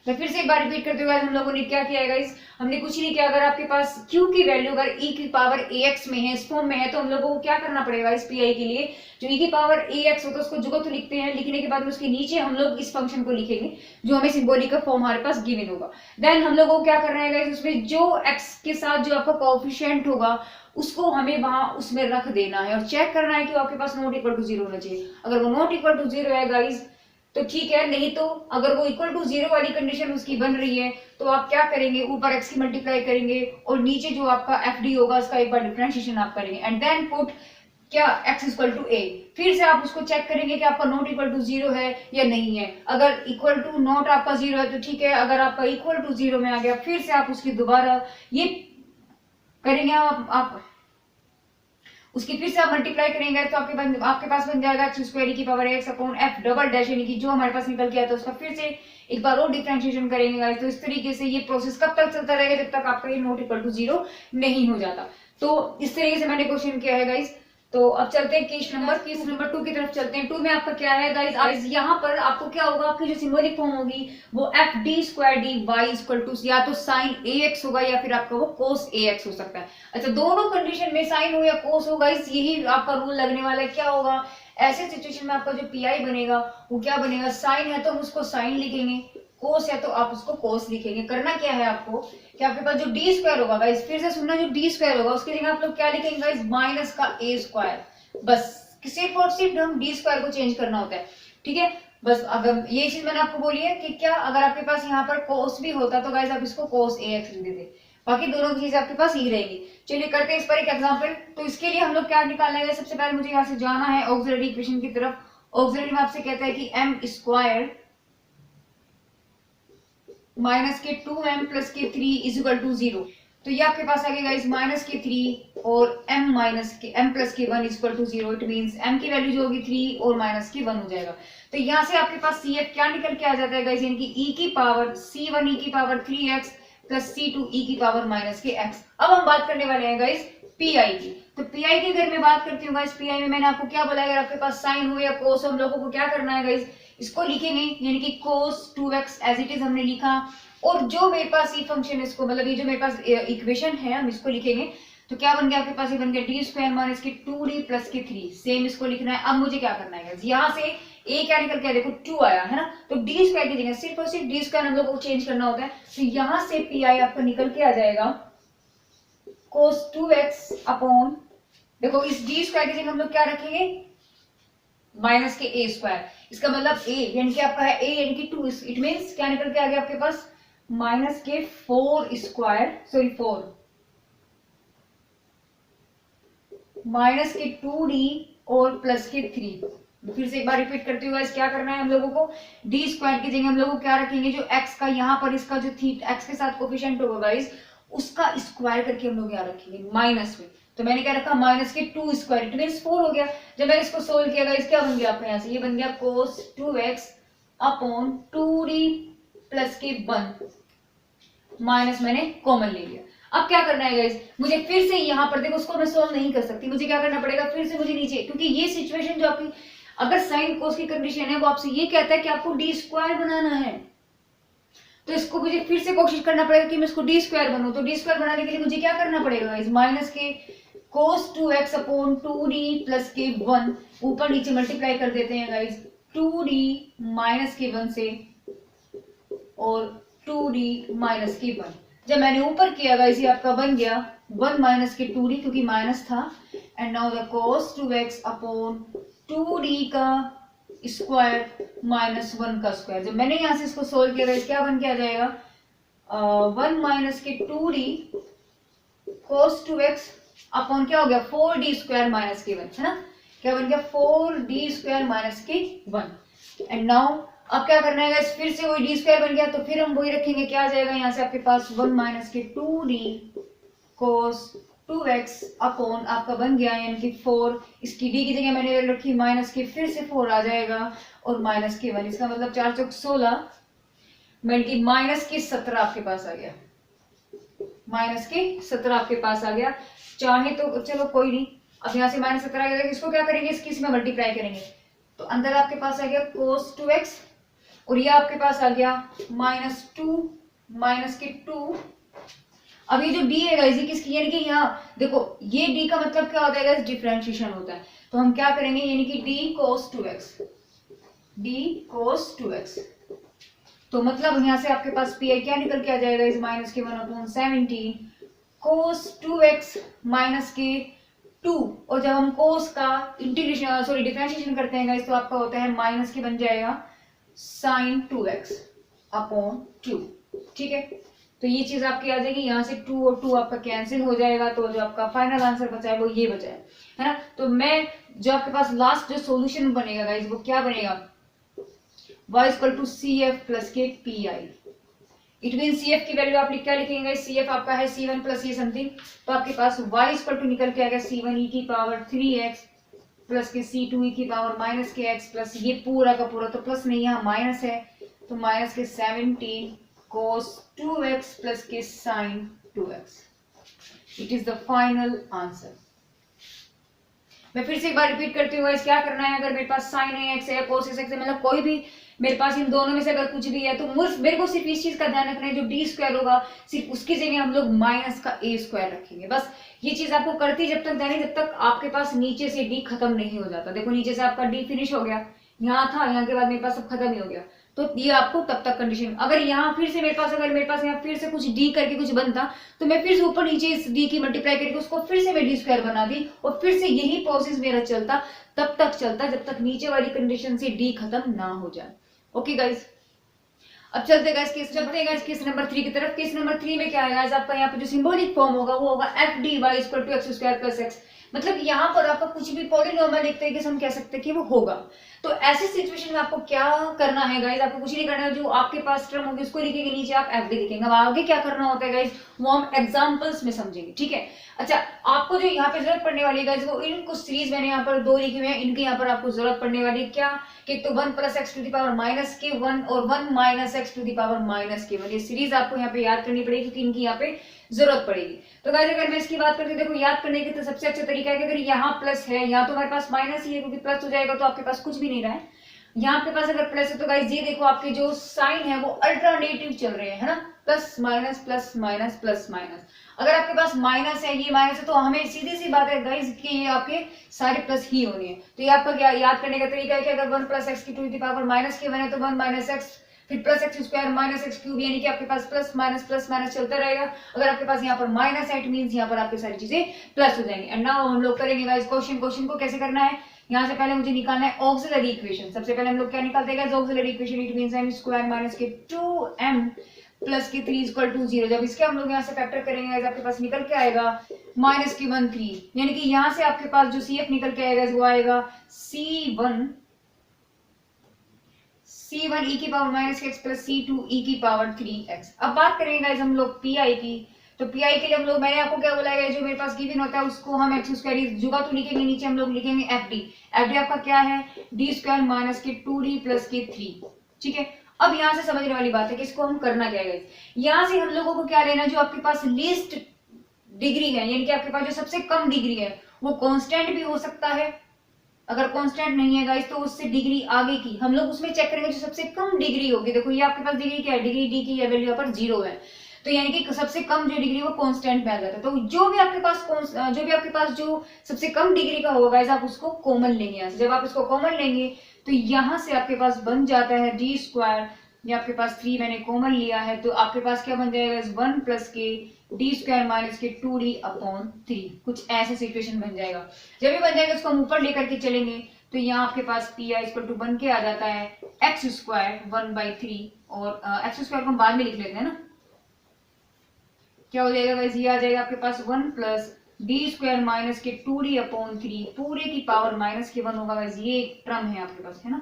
तो फिर से एक बार रिपीट करते हुए हम लोगों ने क्या किया है गाइस, हमने कुछ नहीं किया। अगर आपके पास q की वैल्यू अगर e की पावर ax में है, इस फॉर्म में है, तो हम लोगों को क्या करना पड़ेगा इस pi के लिए, जो e की पावर ax होता है उसको जुगत तो लिखते हैं, लिखने के बाद में उसके नीचे हम लोग इस फंक्शन को लिखेंगे जो हमें सिंबॉलिक का फॉर्म हमारे पास गिवन होगा। देन हम लोगों को क्या करना है गाइस, उसमें जो x के साथ जो आपका कोएफिशिएंट होगा उसको हमें वहां उसमें रख देना है और चेक करना है कि आपके पास नॉट इक्वल टू 0 होना चाहिए। अगर वो नॉट इक्वल टू 0 है गाइस, तो ठीक है, नहीं तो अगर वो इक्वल टू जीरो वाली कंडीशन उसकी बन रही है तो आप क्या करेंगे, ऊपर x की मल्टीप्लाई करेंगे और नीचे जो आपका एफ डी होगा उसका एक बार डिफरेंशिएशन आप करेंगे एंड देन पुट क्या x इक्वल टू ए। फिर से आप उसको चेक करेंगे कि आपका नॉट इक्वल टू जीरो है या नहीं है। अगर इक्वल टू नॉट आपका जीरो है तो ठीक है, अगर आपका इक्वल टू जीरो में आ गया फिर से आप उसकी दोबारा ये करेंगे, आप उसकी फिर से आप मल्टीप्लाई करेंगे तो आपके पास बन जाएगा एक्स स्क्वायर की power x upon F double dash, यानी कि जो हमारे पास निकल के आया था उसका फिर से एक बार और डिफरेंशिएशन करेंगे गाइस। तो इस तरीके से ये प्रोसेस कब तक चलता रहेगा, जब तक आपका ये नॉट इक्वल टू जीरो नहीं हो जाता। तो इस तरीके से मैंने क्वेश्चन किया है गाइस। तो अब चलते हैं केस नंबर 2 की तरफ चलते हैं। 2 में आपका क्या है गाइस, यहाँ पर आपको क्या होगा, आपकी जो सिंबॉलिक फॉर्म होगी वो f d square d y equal to या तो साइन ए एक्स होगा या फिर आपका वो कोस ए एक्स हो सकता है। अच्छा, दोनों कंडीशन में साइन हो या कोस हो गाइस, यही आपका रूल लगने वाला है। क्या होगा ऐसे सिचुएशन में, आपका जो पी आई बनेगा वो क्या बनेगा, साइन है तो हम उसको साइन लिखेंगे, कोस है तो आप उसको कोस लिखेंगे। करना क्या है आपको कि आपके पास जो डी स्क्वायर होगा गाइस, फिर से सुनना, जो डी स्क्वायर होगा उसके जगह आप लोग क्या लिखेंगे गाइस, माइनस का ए स्क्वायर। बस सिर्फ और सिर्फ हम डी स्क्वायर को चेंज करना होता है, ठीक है। बस अगर ये चीज मैंने आपको बोली है कि क्या अगर आपके पास यहाँ पर कोस भी होता तो गाइस आप इसको कोस ए एक्स लिख देते, बाकी दोनों चीज आपके पास ही रहेंगी। चलिए करते हैं इस पर एक एग्जांपल। तो इसके लिए हम लोग क्या निकालना है, सबसे पहले मुझे यहाँ से जाना है ऑक्सिलरी इक्वेशन की तरफ। ऑक्सिलरी में आपसे कहता है कि एम स्क्वायर माइनस के 2m प्लस के 3 इज इक्वल टू 0। तो ये आपके पास आ गया गाइस माइनस के 3 और m माइनस के m प्लस के 1 is equal to 0। It means m की वैल्यू जो होगी 3 और माइनस की 1 हो जाएगा। तो यहाँ से आपके पास cf क्या निकल के आ जाता है गाइस, यानी कि e की पावर c1 e की power 3x plus c2 e की पावर माइनस के x। अब हम बात करने वाले हैं गाइस पीआई की। तो पीआई की अगर मैं बात करती हूँ गाइस, पीआई में मैंने आपको क्या बोला, अगर आपके पास साइन हो या कोस, हम लोगों को क्या करना है गाइस, इसको लिखेंगे, यानी कि cos 2x as it is हमने लिखा। और जो मेरे पास ये फंक्शन, इसको मतलब ये जो मेरे पास इक्वेशन है हम इसको लिखेंगे। तो क्या बन गया आपके पास, ये बन गया डी स्क्वायर माइनस के 2d प्लस के 3, सेम इसको लिखना है। अब मुझे क्या करना है गाइस, यहाँ से ए क्या निकल के देखो 2 आया है ना, तो डी स्क्वायर की जगह सिर्फ और सिर्फ डी स्क्वायर हम लोग को चेंज करना होता है। तो यहाँ से पी आई आपको निकल के आ जाएगा cos 2x अपॉन, देखो इस डी स्क्वायर की जगह हम लोग क्या रखेंगे, माइनस के ए स्क्वायर। इसका मतलब ए यानी कि आपका है ए यानी कि 2, इट मींस क्या निकल के आ गया आपके पास, माइनस के 4 स्क्वायर, सॉरी 4 माइनस के 2d और प्लस के 3। फिर से एक बार रिपीट करते हुए क्या करना है हम लोगों को, डी स्क्वायर की जगह हम लोगों को क्या रखेंगे, जो एक्स का यहाँ पर इसका जो एक्स के साथ कोफिशिएंट होगा गाइस, उसका स्क्वायर करके हम लोग यहाँ रखेंगे माइनस में। तो मैंने क्या रखा, माइनस के 2 स्क्वायर, इट मींस 4 हो गया। जब मैंने इसको सोल्व किया गाइस, क्या बन गया आपका यहाँ से, ये बन गया cos 2x upon 2d plus के 1, माइनस मैंने कॉमन ले लिया। अब क्या करना है गाइस, मुझे फिर से यहाँ पर देखो, उसको मैं सोल्व नहीं कर सकती, मुझे क्या करना पड़ेगा, फिर से मुझे नीचे, क्योंकि ये सिचुएशन जो आपकी अगर साइन कोस की कंडीशन है वो आपसे ये कहता है कि आपको डी स्क्वायर बनाना है, तो इसको मुझे फिर से कोशिश करना पड़ेगा कि मैं इसको डी स्क्वायर बनूं। तो डी स्क्वायर बनाने के लिए मुझे क्या करना पड़ेगा गाइस, माइनस के cos 2x upon 2d plus के 1, ऊपर नीचे मल्टीप्लाई कर देते हैं गाइस, 2d माइनस के 1 से और 2d माइनस के 1। जब मैंने ऊपर किया गाइस, ये आपका बन गया 1 माइनस के 2d, क्योंकि माइनस था, and now the cos 2x upon 2d का स्क्वायर माइनस 1 का स्क्वायर। जब मैंने यहां से इसको सोल्व किया गाइस, क्या बन के आ जाएगा, 1 माइनस के 2d cos 2x अपॉन क्या हो गया 4d स्क्वायर माइनस के 1, है ना, क्या बन गया 4d स्क्वायर माइनस के 1। एंड नाउ अब क्या करना है गाइस, फिर से वही डी स्क्वायर बन गया, तो फिर हम वही रखेंगे, क्या आ जाएगा यहाँ से आपके पास 1 माइनस के 2d cos 2x अपॉन आपका बन गया यानी कि 4, इसकी डी की जगह मैंने रखी माइनस के, फिर से 4 आ जाएगा और माइनस के 1, इसका मतलब 4 चौक 16, मतलब कि माइनस के 17 आपके पास आ गया, माइनस के 17 आपके पास आ गया। चाहे तो चलो कोई नहीं, अब यहाँ से माइनस 17 आ गया, इसको क्या करेंगे, इसकी में मल्टीप्लाई करेंगे, तो अंदर आपके पास आ गया cos 2x और ये आपके पास आ गया माइनस 2 माइनस के 2। अब ये जो d है गाइस, ये किसकी, यानी कि यहाँ देखो ये d का मतलब क्या होता है गाइस, डिफरेंशिएशन होता है। तो हम क्या करेंगे, यानी कि d cos 2x, तो मतलब यहाँ से आपके पास पी क्या निकल के आ जाएगा, इस माइनस के 1/17 cos 2x माइनस के 2, और जब हम cos का इंटीग्रेशन डिफरेंशिएशन करते हैं गाइस, तो आपका होता है माइनस के बन जाएगा साइन 2x अपॉन 2। ठीक है, तो ये चीज आपकी आ जाएगी, यहाँ से 2 और 2 आपका कैंसिल हो जाएगा, तो जो आपका फाइनल आंसर बचा है वो ये बचा है ना। तो मैं जो आपके पास लास्ट जो सॉल्यूशन बनेगा गाइस वो क्या बनेगा, y equal to C F plus के P I. It mean C F की वैल्यू आप क्या लिखेंगे, सी एफ आपका है C1 प्लस ये समथिंग, तो आपके पास y इक्वल टू निकल के आएगा C1 e की पावर 3x प्लस के C2 e की पावर माइनस के x प्लस ये पूरा का पूरा, तो प्लस नहीं यहाँ माइनस है, तो माइनस के 17 cos 2x प्लस के sin 2x। It is the final answer. मैं फिर से एक बार रिपीट करती हूँ, क्या करना है, अगर मेरे पास sin x है cos x है, मतलब कोई भी मेरे पास इन दोनों में से अगर कुछ भी है, तो मेरे को सिर्फ इस चीज का ध्यान रखना है, जो डी स्क्वायर होगा सिर्फ उसकी जगह हम लोग माइनस का ए स्क्वायर रखेंगे। बस ये चीज आपको करती जब तक ध्यान, जब तक आपके पास नीचे से डी खत्म नहीं हो जाता। देखो नीचे से आपका डी फिनिश हो गया, यहाँ था, यहाँ के बाद मेरे पास सब खत्म ही हो गया, तो ये आपको तब तक कंडीशन। अगर यहाँ फिर से मेरे पास यहाँ फिर से कुछ डी करके कुछ बनता, तो मैं फिर से ऊपर नीचे इस डी की मल्टीप्लाई करके उसको फिर से मैं डी स्क्वायर बना दी, और फिर से यही प्रोसेस मेरा चलता, तब तक चलता जब तक नीचे वाली कंडीशन से डी खत्म ना हो जाए। ओके गाइस, अब चलते हैं गाइस केस नंबर 3 की तरफ। केस नंबर 3 में क्या है गाइस, आपका यहाँ पे जो सिंबॉलिक फॉर्म होगा वो होगा f d y equal to x square plus x. मतलब यहाँ पर आपका कुछ भी पॉलिनोमियल एक तरीके से हम कह सकते हैं कि वो होगा। तो ऐसी सिचुएशन में आपको क्या करना है गाइस, आपको कुछ नहीं करना है, जो आपके पास टर्म होगी उसको लिखेंगे, नीचे आप एफ डी लिखेंगे। अब आगे क्या करना होता है गाइस वो हम एग्जांपल्स में समझेंगे। ठीक है, अच्छा आपको जो यहाँ पे जरूरत पड़ने वाली है गाइस, वो इन कुछ सीरीज मैंने यहाँ पर 2 लिखे हुए हैं, इनकी यहाँ पर आपको जरूरत पड़ने वाली है क्या, कि तो 1 plus x to the power minus के 1 और 1 minus x to the power minus के 1। ये सीरीज आपको यहाँ पे याद करनी पड़ेगी, क्योंकि इनकी यहाँ पे जरूरत पड़ेगी। तो गाइस अगर मैं इसकी बात करती हूँ, देखो याद करने के तो सबसे अच्छा तरीका है कि अगर यहाँ प्लस है, यहाँ तो हमारे पास माइनस ही है, क्योंकि प्लस हो जाएगा तो आपके पास कुछ भी नहीं रहा है। यहाँ आपके पास अगर प्लस है तो गाइस ये देखो आपके जो साइन है वो अल्टरनेटिव चल रहे हैं, है ना, plus minus plus minus plus minus. अगर आपके पास माइनस है, ये माइनस है, तो हमें सीधी सी बात है गाइस कि ये आपके सारे प्लस ही होने हैं। तो ये आपका क्या याद करने का तरीका है कि अगर 1 प्लस एक्स की टू द पावर माइनस के 1 है, तो 1 माइनस एक्स फिर plus x square minus x cube, यानी कि आपके पास प्लस माइनस चलता रहेगा। अगर आपके पास यहाँ पर माइनस है, इट मींस यहाँ पर आपकी सारी चीजें प्लस हो जाएंगी। एंड नाउ हम लोग करेंगे गाइस क्वेश्चन को कैसे करना है। यहाँ से पहले मुझे निकालना है ऑक्सिलरी इक्वेशन। सबसे पहले हम लोग क्या निकालते हैं auxiliary equation, it means m square minus के 2m प्लस के 3 इक्वल टू 0। जब इसके हम लोग यहाँ से फैक्टर करेंगे, आपके पास निकल के आएगा माइनस के 1 3, यानी कि यहाँ से आपके पास जो CF निकल के आएगा वो आएगा C1 e की power minus x plus C2 e की पावर 3x। अब बात करेंगे गाइस हम लोग PI की। तो PI के लिए हम लोग, मैंने आपको क्या बोला है, जो मेरे पास गिवन होता है उसको हम एक्स स्क्वायर जुगा तो लिखेंगे, नीचे हम लोग लिखेंगे FD। FD आपका क्या है, डी स्क्वायर माइनस के 2D प्लस के 3। ठीक है, अब यहाँ से समझने वाली बात है कि इसको हम करना क्या है गाइस। यहाँ से हम लोगों को क्या लेना, जो आपके पास लीस्ट डिग्री है, यानी कि आपके पास जो सबसे कम डिग्री है वो कांस्टेंट भी हो सकता है। अगर कांस्टेंट नहीं है गाइस तो उससे डिग्री आगे की हम लोग उसमें चेक करेंगे, जो सबसे कम डिग्री होगी। देखो ये आपके पास डिग्री क्या है, डिग्री डी की वैल्यू यहाँ पर 0 है, तो यानी कि सबसे कम जो डिग्री वो कांस्टेंट में आ जाता है। तो जो भी आपके पास जो सबसे कम डिग्री का होगा गाइस, आप उसको कॉमन लेंगे। यहाँ से जब आप इसको कॉमन लेंगे तो यहाँ से आपके पास बन जाता है डी स्क्वायर, ये आपके पास 3 मैंने कॉमन लिया है, तो आपके पास क्या बन जाएगा 1 प्लस के डी स्क्वायर माइनस के 2D अपॉन 3। कुछ ऐसे सिचुएशन बन जाएगा। जब भी बन जाएगा उसको हम ऊपर लेकर के चलेंगे, तो यहाँ आपके पास PI इक्वल टू बन के आ जाता है एक्स स्क्वायर 1/3, और एक्स स्क्वायर को हम बाद में लिख लेते हैं ना, क्या हो जाएगा गाइस, ये आ जाएगा आपके पास 1 प्लस डी स्क्वायर माइनस के 2D अपॉन 3 पूरे की पावर माइनस के 1 होगा गाइस। ये एक टर्म है आपके पास, है ना,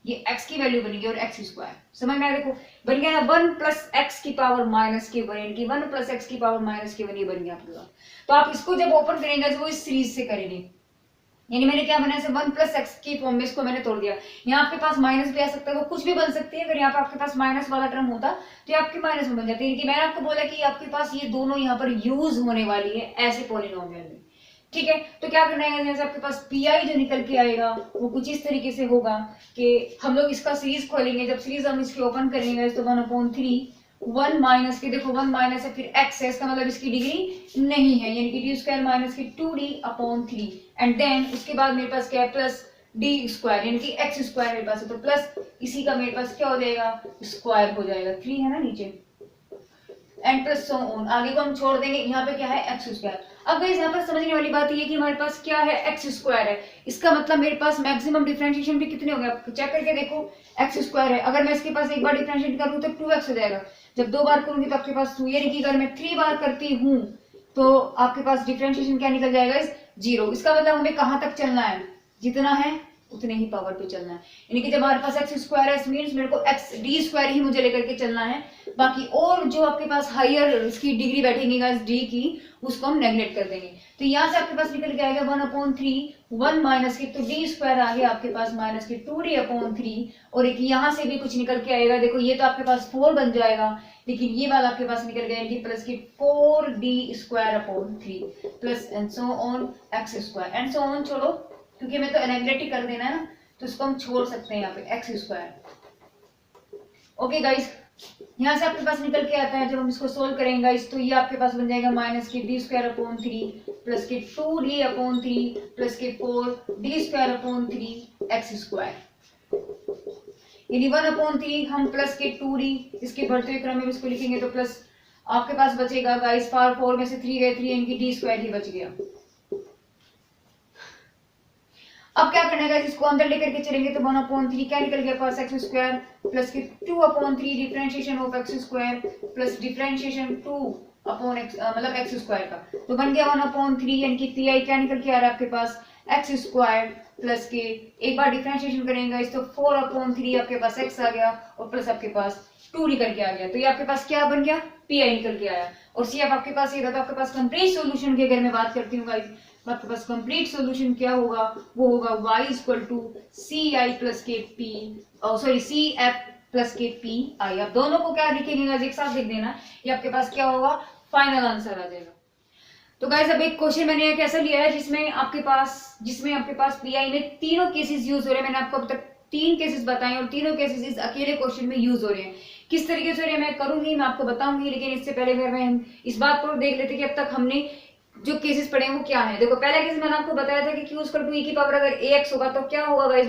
ये x की वैल्यू बनेगी और एक्स स्क्वायर समझ में आया। देखो बन गया ना 1 प्लस एक्स की पावर माइनस के 1, यानी कि 1 प्लस एक्स की पावर माइनस के 1, ये बन गया आपके पास। तो आप इसको जब ओपन करेंगे तो वो इस सीरीज से करेंगे, यानी मैंने क्या बनाया, 1 प्लस एक्स की फॉर्म में इसको मैंने तोड़ दिया। यहाँ आपके पास माइनस भी आ सकता है, वो कुछ भी बन सकती है। अगर यहाँ पे आपके पास माइनस वाला टर्म होता तो ये आपके माइनस में बन जाती है। मैंने आपको बोला कि आपके पास ये दोनों यहाँ पर यूज होने वाली है ऐसे पॉलिनोमियल में। ठीक है, तो क्या करना है, जैसे आपके पास PI जो निकल के आएगा वो कुछ इस तरीके से होगा कि हम लोग इसका सीरीज खोलेंगे। जब सीरीज हम इसकी ओपन करेंगे तो 1/3 1 माइनस के, देखो 1 माइनस है फिर x है, इसका मतलब इसकी डिग्री नहीं है, यानी कि डी स्क्वायर माइनस के 2D अपॉन 3, एंड देन उसके बाद मेरे पास क्या है प्लस डी स्क्वायर, यानी कि एक्स स्क्वायर मेरे पास है, तो प्लस इसी का मेरे पास क्या हो जाएगा स्क्वायर हो जाएगा, 3 है ना नीचे, एंड प्लस सो ऑन, आगे को हम छोड़ देंगे। यहाँ पे क्या है एक्स स्क्वायर। अब गाइस यहाँ पर समझने वाली बात ये कि हमारे पास क्या है एक्स स्क्वायर है, इसका मतलब मेरे पास मैक्सिमम डिफरेंशिएशन भी कितने हो गए, आप चेक करके देखो एक्स स्क्वायर है। अगर मैं इसके पास एक बार डिफरेंशिएट करूँ तो 2x हो जाएगा, जब 2 बार करूंगी तो आपके पास 2, यानी कि अगर मैं 3 बार करती हूँ तो आपके पास डिफरेंशिएशन क्या निकल जाएगा, इस 0। इसका मतलब हमें कहाँ तक चलना है, जितना है उतने ही पावर पे चलना है, यानी कि जब हमारे पास एक्स स्क्वायर है मींस मेरे को एक्स डी स्क्वायर ही मुझे लेकर के चलना है। बाकी और जो आपके पास हायर इसकी डिग्री बैठेगी गाइस डी की, उसको हम नेगलेक्ट कर देंगे। तो यहाँ से आपके पास निकल के आएगा 1/3, 1 माइनस की, तो डी स्क्वायर आ गया आपके पास माइनस की 2d/3, और एक यहाँ से भी कुछ निकल के आएगा, देखो ये तो आपके पास 4 बन जाएगा, लेकिन ये वाला आपके पास निकल गया कि प्लस की 4d²/3 plus and so on x square and so on. छोड़ो क्योंकि हमें तो नेगलेक्ट ही कर देना है ना, तो इसको हम छोड़ सकते हैं यहाँ पे एक्स स्क्वायर। ओके गाइस, यहाँ से आपके पास निकल के आता है, जब हम इसको सोल्व करेंगे गाइस तो ये आपके पास बन जाएगा माइनस की d²/3 प्लस की 2d/3 प्लस की 4d²/3 एक्स स्क्वायर, यानी 1/3 हम प्लस के 2d, इसके बढ़ते हुए क्रम में इसको लिखेंगे तो प्लस आपके पास बचेगा गाइस, पावर 4 में से 3 गए 3, यानी कि d² ही बच गया। अब क्या करना है, इसको अंदर लेकर के चलेंगे तो 1/3 क्या निकल गया पास एक्स स्क्वायर प्लस की 2/3 differentiation of x square plus differentiation 2/x मतलब एक्स स्क्वायर का, तो बन गया 1/3, यानी कि पी आई क्या निकल के आ रहा है आपके पास एक्स स्क्वायर प्लस के, एक बार डिफरेंशिएशन करेंगे इस तो 4/3 आपके पास एक्स आ गया और प्लस आपके पास 2 निकल के आ गया, तो ये आपके पास क्या बन गया पी आई निकल के आया। और सी एफ आपके पास ये था, तो आपके पास कंप्लीट सोल्यूशन की अगर मैं बात करती हूँ गाइस, आपके पास कंप्लीट सॉल्यूशन क्या होगा, वो होगा y = ci प्लस के पी, सॉरी सी एफ प्लस के पी आई। आप दोनों को क्या लिखेंगे एक साथ लिख देना, ये आपके पास क्या होगा फाइनल आंसर आ जाएगा। तो गाइस अब एक क्वेश्चन मैंने एक ऐसा लिया है जिसमें आपके पास पीआई में तीनों केसेस यूज हो रहे हैं। मैंने आपको अब तक 3 केसेस बताए और तीनों केसेस इस अकेले क्वेश्चन में यूज हो रहे हैं। किस तरीके से हो रहे हैं मैं करूंगी, मैं आपको बताऊंगी, लेकिन इससे पहले मैं इस बात को देख लेते कि अब तक हमने जो केसेस पढ़े हैं वो क्या है। देखो पहला केस मैंने आपको बताया था कि q = e की पावर अगर ax होगा तो क्या होगा गाइस,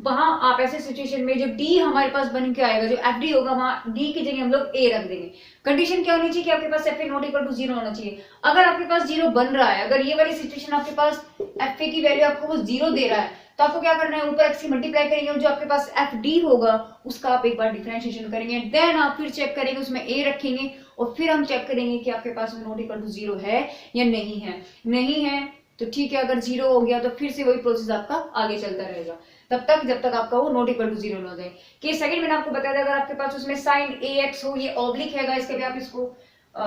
वहां आप ऐसे सिचुएशन में जो d हमारे पास बन के आएगा, जो fd होगा, वहां d की जगह हम लोग a रख देंगे। कंडीशन क्या होनी चाहिए कि आपके पास fa ≠ 0 होना चाहिए। अगर आपके पास 0 बन रहा है, अगर ये वाली सिचुएशन आपके पास fa की वैल्यू आपको वो 0 दे रहा है, तो आपको क्या करना है, ऊपर x की मल्टीप्लाई करेंगे और जो आपके पास fd होगा उसका आप एक बार डिफरेंशिएशन करेंगे, देन आप फिर चेक करेंगे उसमें a रखेंगे और फिर हम चेक करेंगे कि आपके पास ≠ 0 है या नहीं है। नहीं है तो ठीक है, अगर 0 हो गया तो फिर से वही प्रोसेस आपका आगे चलता रहेगा तब तक जब तक आपका वो ≠ 0 ना हो जाए। केस सेकंड मैंने आपको बताया था, अगर आपके पास उसमें sin ax हो, ये ऑब्लिक है गाइस, कभी आप इसको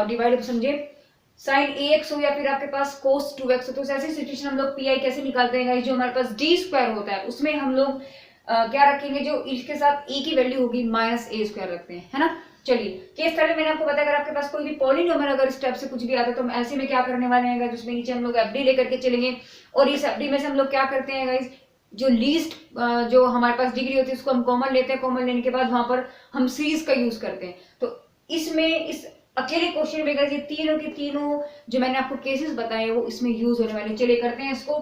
डिवाइड समझे, sin ax हो या फिर आपके पास cos 2x हो, तो ऐसी सिचुएशन हम लोग पी कैसे निकालते हैं, जो हमारे पास d² होता है उसमें हम लोग क्या रखेंगे, जो इसके साथ e की वैल्यू होगी -a² रखते हैं, है ना। चलिए केस थर्ड मैंने आपको बताया, अगर आपके पास कोई भी पॉलिनोमियल अगर स्टेप से कुछ भी आता है तो हम ऐसे में क्या करने वाले हैं, जिसमें नीचे हम लोग एफडी लेकर के चलेंगे और इस एफडी में से हम लोग क्या करते हैं गाइस, जो लीस्ट जो हमारे पास डिग्री होती है उसको हम कॉमन लेते हैं, कॉमन लेने के बाद वहां पर हम सीरीज का यूज करते हैं। तो इसमें इस अकेले क्वेश्चन में गाइस ये तीनों के तीनों जो मैंने आपको केसेस बताए वो इसमें यूज होने वाले। चलिए करते हैं इसको।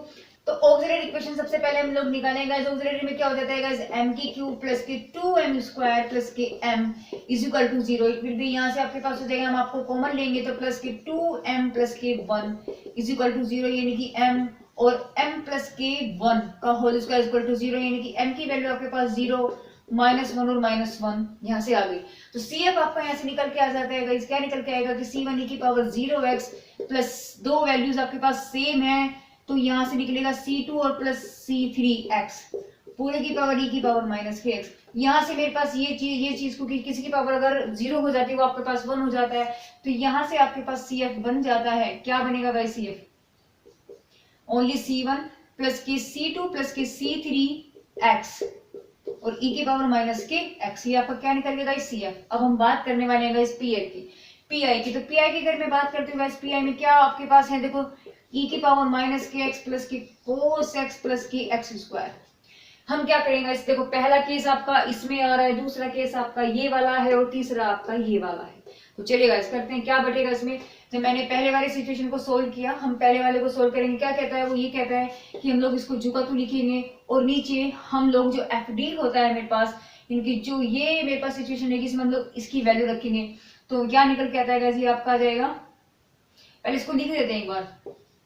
तो ऑक्सिलरी इक्वेशन सबसे पहले हम लोग निकालेंगे गाइस। ऑक्सिलरी में क्या हो जाता है गाइस, m³ प्लस के 2m² प्लस के m = 0। फिर भी यहाँ से आपके पास हो जाएगा, हम आपको कॉमन लेंगे तो प्लस के 2m प्लस के 1 = 0, यानी कि m और m प्लस के 1 का होल स्क्वायर = 0, यानी कि m की वैल्यू आपके पास 0, -1 और -1 यहाँ से आ गई। तो CF आपका यहाँ से निकल के आ जाता है गाइस, क्या निकल के आएगा कि C1 की पावर 0x प्लस 2 वैल्यूज आपके पास सेम है, तो यहाँ से निकलेगा C2 और प्लस C3x पूरे की पावर e की पावर -kx। यहाँ से मेरे पास ये चीज को किसी की पावर अगर 0 हो जाती है वो आपके पास 1 हो जाता है, तो यहाँ से आपके पास CF बन जाता है, क्या बनेगा भाई CF ओनली C1 प्लस के C2 प्लस के C3x और e की पावर -kx, ये आपका क्या निकल गया CF। अब हम बात करने वाले हैं गाइस PI की। तो PI की अगर मैं बात करती हूँ गाइस, PI में क्या आपके पास है, देखो e की पावर -kx प्लस के cos x प्लस के x²। हम क्या करेंगे इस, देखो पहला केस आपका इसमें आ रहा है, दूसरा केस आपका ये वाला है और तीसरा आपका ये वाला है। तो चलिए गाइस करते हैं, क्या बचेगा इसमें। जब मैंने पहले वाले सिचुएशन को सोल्व किया, हम पहले वाले को सोल्व करेंगे, क्या कहता है वो ये कहता है कि हम लोग इसको झुका तो लिखेंगे और नीचे हम लोग जो एफ डी होता है मेरे पास, इनकी जो ये मेरे पास सिचुएशन है इसमें हम लोग इसकी वैल्यू रखेंगे। तो क्या निकल के आता है गाइस, ये आपका आ जाएगा, पहले इसको लिख देते हैं एक बार,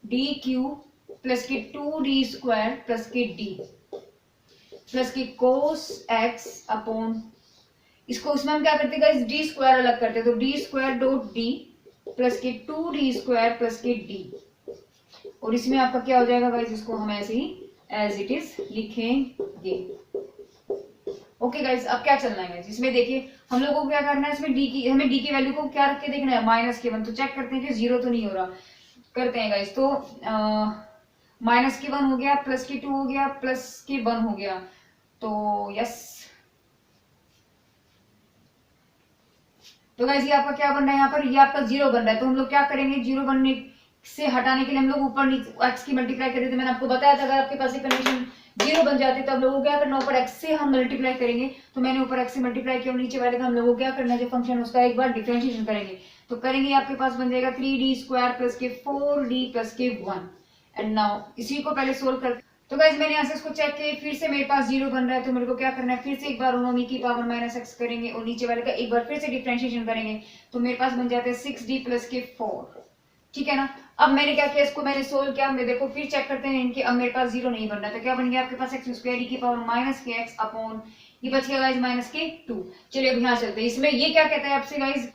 डी क्यू प्लस के 2d स्क्वायर प्लस के डी प्लस के कोस एक्स अपॉन, इसको उसमें हम क्या करते हैं गाइस, डी स्क्वायर अलग करते हैं, तो D square dot D plus के 2d स्क्वायर प्लस के डी, और इसमें आपका क्या हो जाएगा गाइस, इसको हम ऐसे ही एज इट इज लिखेंगे। ओके गाइस, अब क्या चलना है गाइस, इसमें देखिए हम लोगों को क्या करना है, इसमें डी की, हमें डी की वैल्यू को क्या रख के देखना है, -k1, तो चेक करते हैं कि 0 तो नहीं हो रहा, करते हैं गाइस, तो -k1 हो गया, +k2 हो गया, +k1 हो गया, तो यस, तो गाइस ये आपका क्या बन रहा है, यहाँ पर ये आपका 0 बन रहा है, तो हम लोग क्या करेंगे, 0 बनने से हटाने के लिए हम लोग ऊपर x की मल्टीप्लाई कर देते, मैंने आपको बताया था अगर आपके पास एक कंडीशन 0 बन जाती है तो हम लोगों को क्या करना, ऊपर x से हम मल्टीप्लाई करेंगे, तो मैंने ऊपर x से मल्टीप्लाई किया, नीचे वाले का हम लोगों को क्या करना है, जो फंक्शन उसका एक बार डिफरेंशिएशन करेंगे, तो करेंगे आपके पास बन जाएगा 3d स्क्वायर प्लस के 4d प्लस के 1, एंड नाउ इसी को पहले सोल्व कर, तो गाइस मैंने यहाँ से इसको चेक किया, फिर से मेरे पास 0 बन रहा है, तो मेरे को क्या करना है, फिर से एक बार उन्होंने की पावर -x करेंगे और नीचे वाले का एक बार फिर से डिफरेंशिएशन करेंगे, तो मेरे पास बन जाता है 6d प्लस के 4, ठीक है ना। अब मैंने क्या किया, इसको मैंने सोल्व किया, मैं देखो फिर चेक करते हैं इनके, अब मेरे पास 0 नहीं बन रहा, तो क्या बन गया आपके पास x स्क्वायर की पावर -kx अपॉन, ये बच गया गाइस -k2। चलिए अब यहाँ चलते हैं, इसमें ये क्या कहता है आपसे गाइस,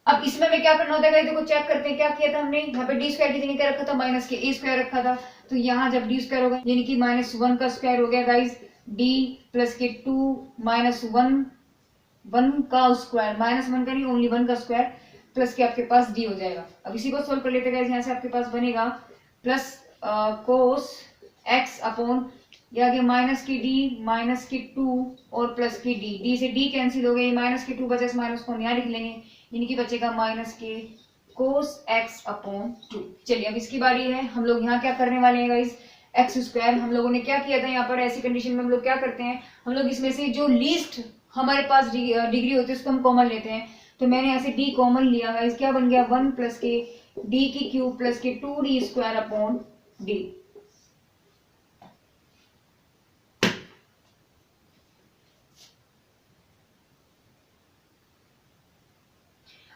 अब इसमें मैं क्या करना होता है गाइस, देखो चेक करते हैं क्या किया था हमने, यहाँ पे डी स्क्वायर की जगह क्या रखा था, -k स्क्वायर रखा था, तो यहाँ जब डी स्क्वायर होगा यानी कि -1 का स्क्वायर हो गया गाइस, d प्लस के 2 -1 का स्क्वायर, -1 का नहीं ओनली 1 का स्क्वायर प्लस के आपके पास डी हो जाएगा। अब इसी को सोल्व कर लेते हैं, यहाँ से आपके पास बनेगा प्लस कोस एक्स अपॉन, ये आ गया -d -2 और प्लस की डी से डी कैंसिल हो गया, -k2 बचा, इस माइनस को यहाँ लिख लेंगे, यानी कि बचेगा -k कोस एक्स अपॉन 2। चलिए अब इसकी बारी है, हम लोग यहाँ क्या करने वाले हैं गाइस, एक्स स्क्वायर, हम लोगों ने क्या किया था यहाँ पर, ऐसी कंडीशन में हम लोग क्या करते हैं, हम लोग इसमें से जो लीस्ट हमारे पास डिग्री होती है उसको हम कॉमन लेते हैं, तो मैंने यहाँ से डी कॉमन लिया गाइस, क्या बन गया 1 प्लस के डी की क्यूब प्लस के 2d स्क्वायर अपॉन डी।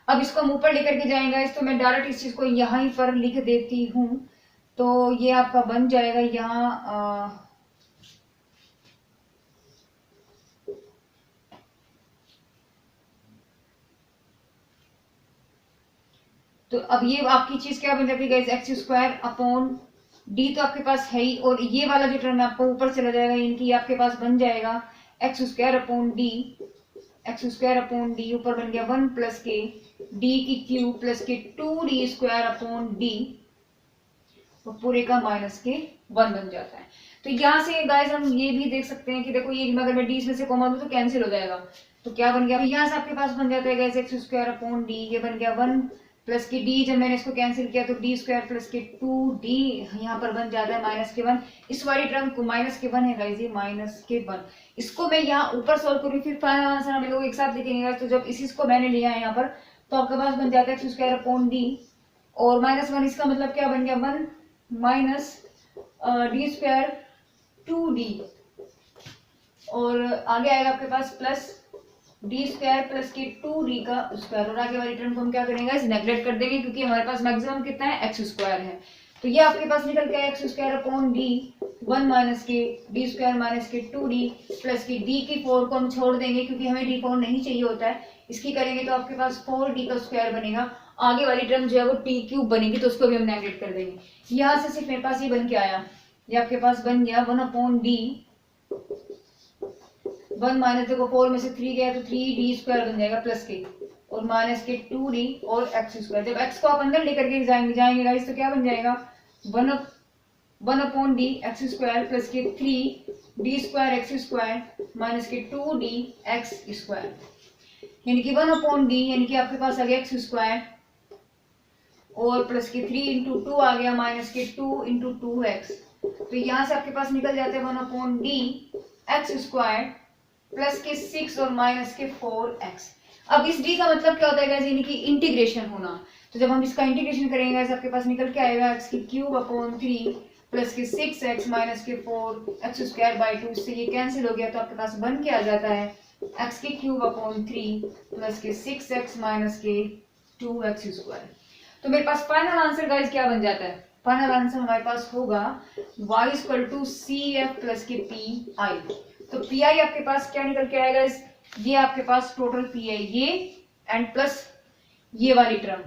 अब इसको हम ऊपर लेकर के जाएंगे, तो मैं डायरेक्ट इस चीज को यहाँ पर लिख देती हूँ, तो ये आपका बन जाएगा यहाँ तो अब ये आपकी चीज क्या बन जाती है guys, x square upon D तो आपके पास है ही, और ये वाला जो टर्म है आपको ऊपर चला जाएगा, इनकी आपके पास बन जाएगा x square upon D, x square upon D ऊपर बन गया 1 प्लस के डी की क्यूब प्लस के 2d स्क्वायर अपॉन डी, और पूरे का -k1 बन जाता है। तो यहाँ से गाइस हम ये भी देख सकते हैं कि देखो ये अगर मैं डी इसमें से कॉमन दूं तो कैंसिल हो जाएगा, तो क्या बन गया, यहाँ से आपके पास बन जाता है guys x square upon D, ये बन गया 1 प्लस की डी, जब मैंने इसको कैंसिल किया तो डी स्क्वायर प्लस के 2d, यहाँ पर बन जाता है -k1, इस वाली टर्म को -k1 है गाइस, ये -k1, इसको मैं यहाँ ऊपर सोल्व करूँ, फिर फाइनल आंसर हम लोग एक साथ लिखेंगे। तो जब इसको मैंने लिया है यहाँ पर, तो आपके पास बन जाता है एक्स स्क्वायर अपॉन डी, और -1 इसका मतलब क्या बन गया 1 माइनस डी स्क्वायर 2d, और आगे आएगा आपके पास प्लस डी स्क्वायर प्लस के 2d का स्क्वायर, और आगे वाली टर्म को हम क्या करेंगे इस नेगलेक्ट कर देंगे, क्योंकि हमारे पास मैक्सिमम कितना है एक्स स्क्वायर है, तो ये आपके पास निकल गया x square upon D 1 minus के डी स्क्वायर माइनस के 2d प्लस की डी की 4 को हम छोड़ देंगे क्योंकि हमें डी 4 नहीं चाहिए होता है, इसकी करेंगे तो आपके पास 4d का स्क्वायर बनेगा, आगे वाली टर्म जो है वो टी क्यूब बनेगी, तो उसको भी हम नेगलेक्ट कर देंगे। यहाँ से सिर्फ मेरे पास ये बन के आया, ये आपके पास बन गया 1 अपॉन डी, 1 माइनस देखो 4 में से 3 गया तो 3d स्क्वायर बन जाएगा प्लस के, और माइनस के 2d और एक्स स्क्वायर, जब x को आप अंदर लेकर के जाएंगे गाइस तो क्या बन जाएगा 1 upon D x square plus के 3d square x square minus के 2d एक्स स्क्वायर, यानी कि 1 अपॉन डी यानी कि आपके पास आ गया एक्स स्क्वायर और प्लस के 3 इंटू 2 आ गया माइनस के 2 इंटू 2x, तो यहाँ से आपके पास निकल जाते हैं 1 upon D x square plus के 6 और माइनस के 4x। अब इस d का मतलब क्या होता है यानी कि इंटीग्रेशन होना, तो जब हम इसका इंटीग्रेशन करेंगे आपके पास निकल के आएगा x की क्यूब अपॉन 3 प्लस के 6x माइनस के 4x स्क्वायर बाई 2, इससे ये कैंसिल हो गया तो आपके पास बन के आ जाता है एक्स की क्यूब अपॉन 3 प्लस के 6x माइनस के 2x स्क्वायर। तो मेरे पास फाइनल आंसर गाइस क्या बन जाता है? फाइनल आंसर हमारे पास होगा y equal to C F plus के पी आई। तो पी आई आपके पास क्या निकल के आएगा? ये आपके पास टोटल पी आई ये एंड प्लस ये वाली टर्म।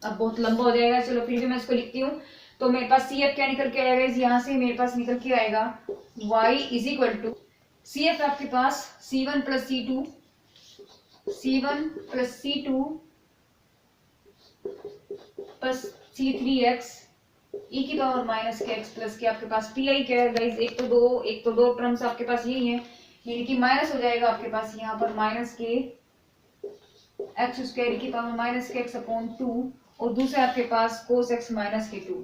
अब बहुत लंबा हो जाएगा, चलो फिर भी मैं इसको लिखती हूँ। तो मेरे पास सी एफ क्या निकल के आएगा? यहाँ से मेरे पास निकल के आएगा y is equal to C F आपके पास C1 plus C2 C1 plus C2 plus C3x e की पावर माइनस के x प्लस के आपके पास पी आई क्या है गाइज? एक तो दो टर्म्स आपके पास यही है, यानी कि माइनस हो जाएगा आपके पास यहाँ पर माइनस के एक्स स्क्वायर की पावर माइनस के एक्स अपॉन 2 और दूसरा आपके पास कोस एक्स माइनस के 2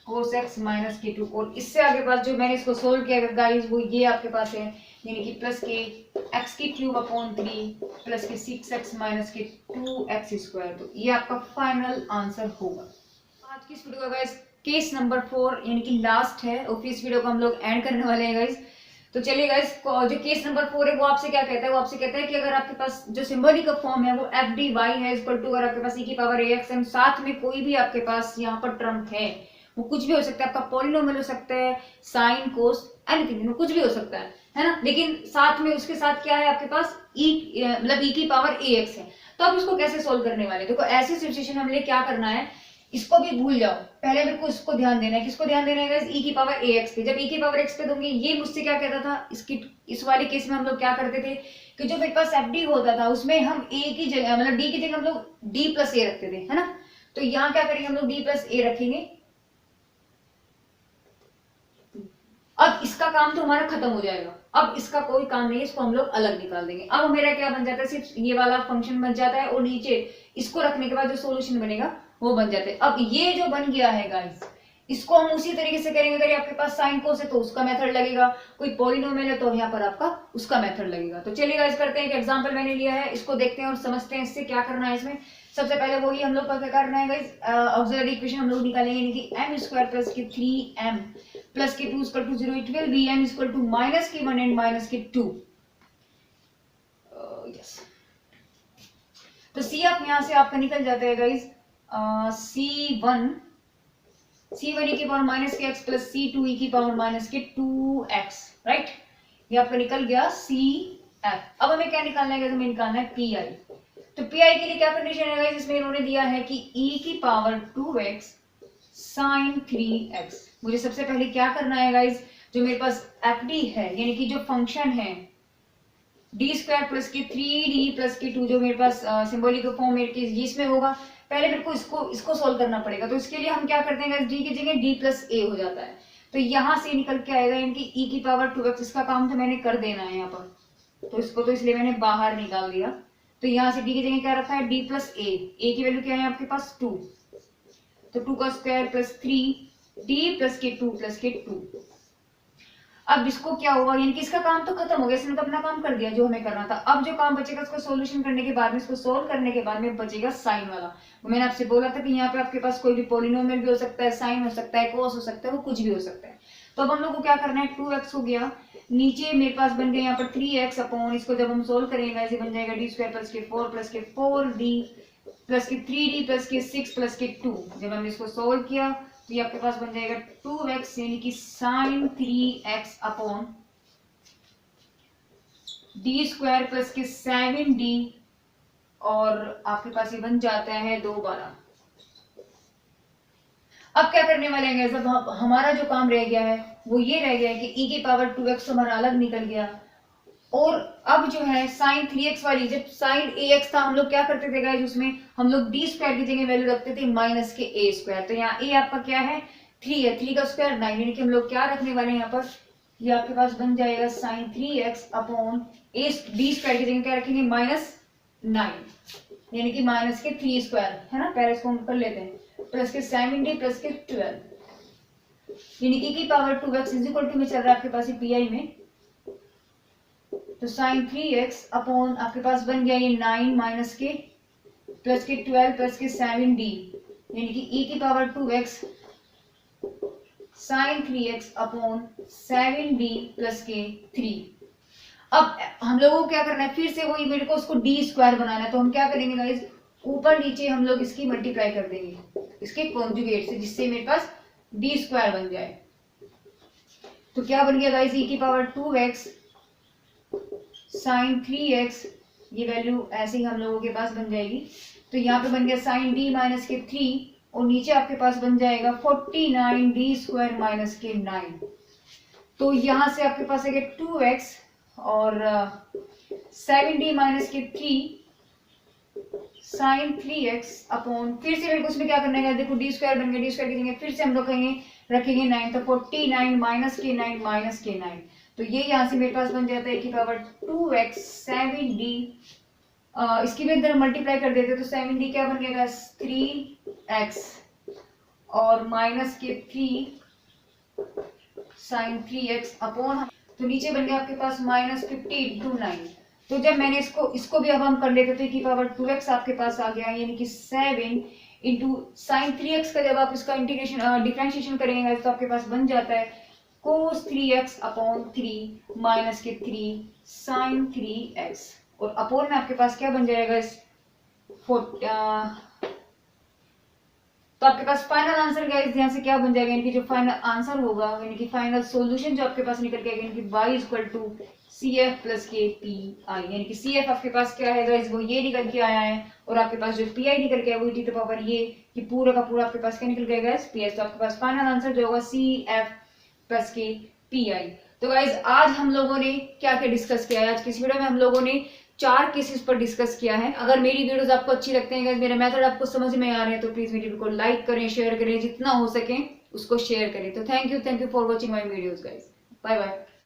कोस एक्स माइनस के 2। और इससे आगे पास जो मैंने इसको सोल्व किया गाइस वो ये आपके पास है, यानी कि प्लस के एक्स की क्यूब अपॉन 3 प्लस के 6x माइनस के 2x स्क्वायर। तो ये आपका फाइनल आंसर होगा। आज की इस वीडियो का गाइस केस नंबर 4 यानी कि लास्ट है और फिर इस वीडियो को हम लोग एंड करने वाले हैं गाइस। तो चलिए गाइस, जो केस नंबर 4 है वो आपसे क्या कहता है? वो आपसे कहता है कि अगर आपके पास जो सिंबॉलिक फॉर्म है वो एफ डी वाई है इक्वल टू, अगर आपके पास e की पावर ax एंड साथ में कोई भी आपके पास यहाँ पर टर्म है, वो कुछ भी हो सकता है, आपका पॉलिनोमियल हो सकता है, साइन कोस एनीथिंग, कुछ भी हो सकता है ना, लेकिन साथ में उसके साथ क्या है आपके पास मतलब e की पावर ax है। तो आप इसको कैसे सोल्व करने वाले? देखो ऐसी सिचुएशन में हमें क्या करना है, इसको भी भूल जाओ, पहले मेरे को इसको ध्यान देना है। किसको ध्यान देना है? e की पावर ax पे। जब e की पावर x पे दूंगी, ये मुझसे क्या कहता था, इस वाले केस में हम लोग क्या करते थे कि जो मेरे पास fd होता था उसमें हम a की जगह मतलब d की जगह हम लोग d प्लस a रखते थे, है ना। तो यहाँ क्या करेंगे हम लोग d प्लस a रखेंगे। अब इसका काम तो हमारा खत्म हो जाएगा, अब इसका कोई काम नहीं है, इसको हम लोग अलग निकाल देंगे। अब मेरा क्या बन जाता है, सिर्फ ये वाला फंक्शन बन जाता है और नीचे इसको रखने के बाद जो सॉल्यूशन बनेगा वो बन जाते हैं। अब ये जो बन गया है गाइस, इसको हम उसी तरीके से करेंगे। अगर आपके पास साइन कोस है तो उसका मेथड लगेगा, कोई पॉलिनोमियल है तो यहाँ पर आपका उसका मेथड लगेगा। तो चलिए गाइस करते हैं, एक एग्जांपल मैंने लिया है, इसको देखते हैं और समझते हैं इससे क्या करना है। इसमें सबसे पहले वही हम लोग का क्या करना है गाइस, ऑक्सिलरी इक्वेशन हम लोग निकालेंगे, यानी कि m स्क्वायर प्लस के 3m प्लस के 2 equal to 0, it will be m equal to minus के 1 एंड माइनस के 2। यस, तो सी आप यहाँ से आपका निकल जाता है गाइस, C1 e की पावर माइनस के x प्लस C2 e की पावर माइनस के 2x, राइट। ये आपका निकल गया CF। अब हमें क्या निकालना है? हमें निकालना है PI। तो PI के लिए क्या कंडीशन है गाइस, इसमें इन्होंने दिया है कि e की पावर 2x sin 3x। मुझे सबसे पहले क्या करना है गाइस, जो मेरे पास FD है यानी कि जो फंक्शन है डी स्क्वायर प्लस के 3d प्लस के 2, जो मेरे पास सिंबॉलिक फॉर्म मेरे के इसमें होगा, पहले मेरे को इसको सोल्व करना पड़ेगा। तो इसके लिए हम क्या करते हैं, डी की जगह d प्लस ए हो जाता है। तो यहां से निकल के आएगा यानी कि e की पावर 2x, इसका काम तो मैंने कर देना है यहाँ पर, तो इसको तो इसलिए मैंने बाहर निकाल दिया। तो यहाँ से d की जगह क्या रखा है, d प्लस ए की वैल्यू क्या है आपके पास 2, तो 2 का स्क्वायर प्लस 3d प्लस के 2 प्लस के 2। अब इसको क्या हुआ, यानी कि इसका काम तो खत्म हो गया, इसने तो अपना काम कर दिया जो हमें करना था। अब जो काम बचेगा इसको सॉल्यूशन करने के बाद में, इसको सोल्व करने के बाद में बचेगा साइन वाला। वो मैंने आपसे बोला था कि यहाँ पे आपके पास कोई भी पॉलिनोमियल भी हो सकता है, साइन हो सकता है, कोस हो सकता है, वो कुछ भी हो सकता है। तो अब हम लोग को क्या करना है, 2x हो गया, नीचे मेरे पास बन गया यहाँ पर 3x अपॉन, इसको जब हम सोल्व करेंगे ऐसे बन जाएगा डी स्क्वायर प्लस के 4 प्लस के 4d प्लस के 3d प्लस के 6 प्लस के 2। जब हमने इसको सोल्व किया तो ये आपके पास बन जाएगा 2x यानी कि sine 3x upon d square plus के 7d, और आपके पास ये बन जाता है 2/12। अब क्या करने वाले हैं, जब हमारा जो काम रह गया है वो ये रह गया है कि e की पावर 2x हमारा अलग निकल गया, और अब जो है साइन 3x वाली, जब साइन ax था हम लोग क्या करते थे गाइस, उसमें हम लोग डी स्क्वायर की जगह वैल्यू रखते थे माइनस के a स्क्वायर। तो यहाँ a आपका क्या है 3 है, 3 का स्क्वायर 9, यानी कि हम लोग क्या रखने वाले हैं यहाँ पर, ये आपके पास बन जाएगा sine 3x upon a d square की जगह क्या रखेंगे -9, यानी कि माइनस के 3 स्क्वायर, है ना, पहले इसको हम कर लेते हैं, प्लस के 7d प्लस के 12, यानी कि power 2x is equal to में चल रहा है आपके पास पीआई में, तो साइन 3x अपॉन आपके पास बन गया ये 9 माइनस के प्लस के 12 प्लस के 7d, यानी कि e की power 2x sign 3x upon 7d plus के 3। अब हम लोगों को क्या करना है, फिर से वही मेरे को उसको डी स्क्वायर बनाना है, तो हम क्या करेंगे गाइस, ऊपर नीचे हम लोग इसकी मल्टीप्लाई कर देंगे इसके कॉन्जुगेट से, जिससे मेरे पास डी स्क्वायर बन जाए। तो क्या बन गया गाइस, e की पावर 2x साइन 3x, ये वैल्यू ऐसे ही हम लोगों के पास बन जाएगी। तो यहाँ पे बन गया साइन d माइनस के 3, और नीचे आपके पास बन जाएगा 49 डी स्क्वायर माइनस के 9। तो यहाँ से आपके पास है 2x और 7d माइनस के 3 साइन 3x अपॉन, फिर से मेरे को उसमें क्या करना है, देखो डी स्क्वायर बन गया, डी स्क्वायर की जगह फिर से हम लोग रखेंगे 9, तो 49 माइनस के 9 माइनस के 9, तो ये यहाँ से मेरे पास बन जाता है की पावर 2x 7d, इसकी भी अंदर मल्टीप्लाई कर देते, तो 7d क्या बन गया 3x और माइनस के 3 साइन 3x अपॉन, तो नीचे बन गया आपके पास माइनस 50 इंटू 9। तो जब मैंने इसको भी अब हम कर लेते थे की पावर 2x आपके पास आ गया, यानी कि 7 इंटू साइन 3x का जब आप इसका इंटीग्रेशन डिफरेंशिएशन करेंगे तो आपके पास बन जाता है cos 3x अपॉन 3 माइनस के 3 साइन 3x, और अपॉन में आपके पास क्या बन जाएगा तो आपके पास फाइनल आंसर गाइस यहाँ से क्या बन जाएगा, यानी कि जो फाइनल आंसर होगा, यानी कि फाइनल सॉल्यूशन जो आपके पास निकल के आएगा, यानी कि y equal to CF plus के PI, यानी कि CF आपके पास क्या है गाइस, वो ये निकल के आया है, और आपके पास जो PI निकल के आया वो e टू पावर ये, कि पूरा का पूरा आपके पास क्या निकल गया गाइस PS। तो आपके पास फाइनल आंसर जो होगा CF प्लस के PI। तो गाइस आज हम लोगों ने क्या क्या डिस्कस किया है, आज की इस वीडियो में हम लोगों ने 4 केसेस पर डिस्कस किया है। अगर मेरी वीडियोस आपको अच्छी लगते हैं, मेरे मेथड आपको समझ में आ रहे हैं, तो प्लीज मेरी वीडियो को लाइक करें, शेयर करें, जितना हो सके उसको शेयर करें। तो thank you for watching my videos guys, bye bye.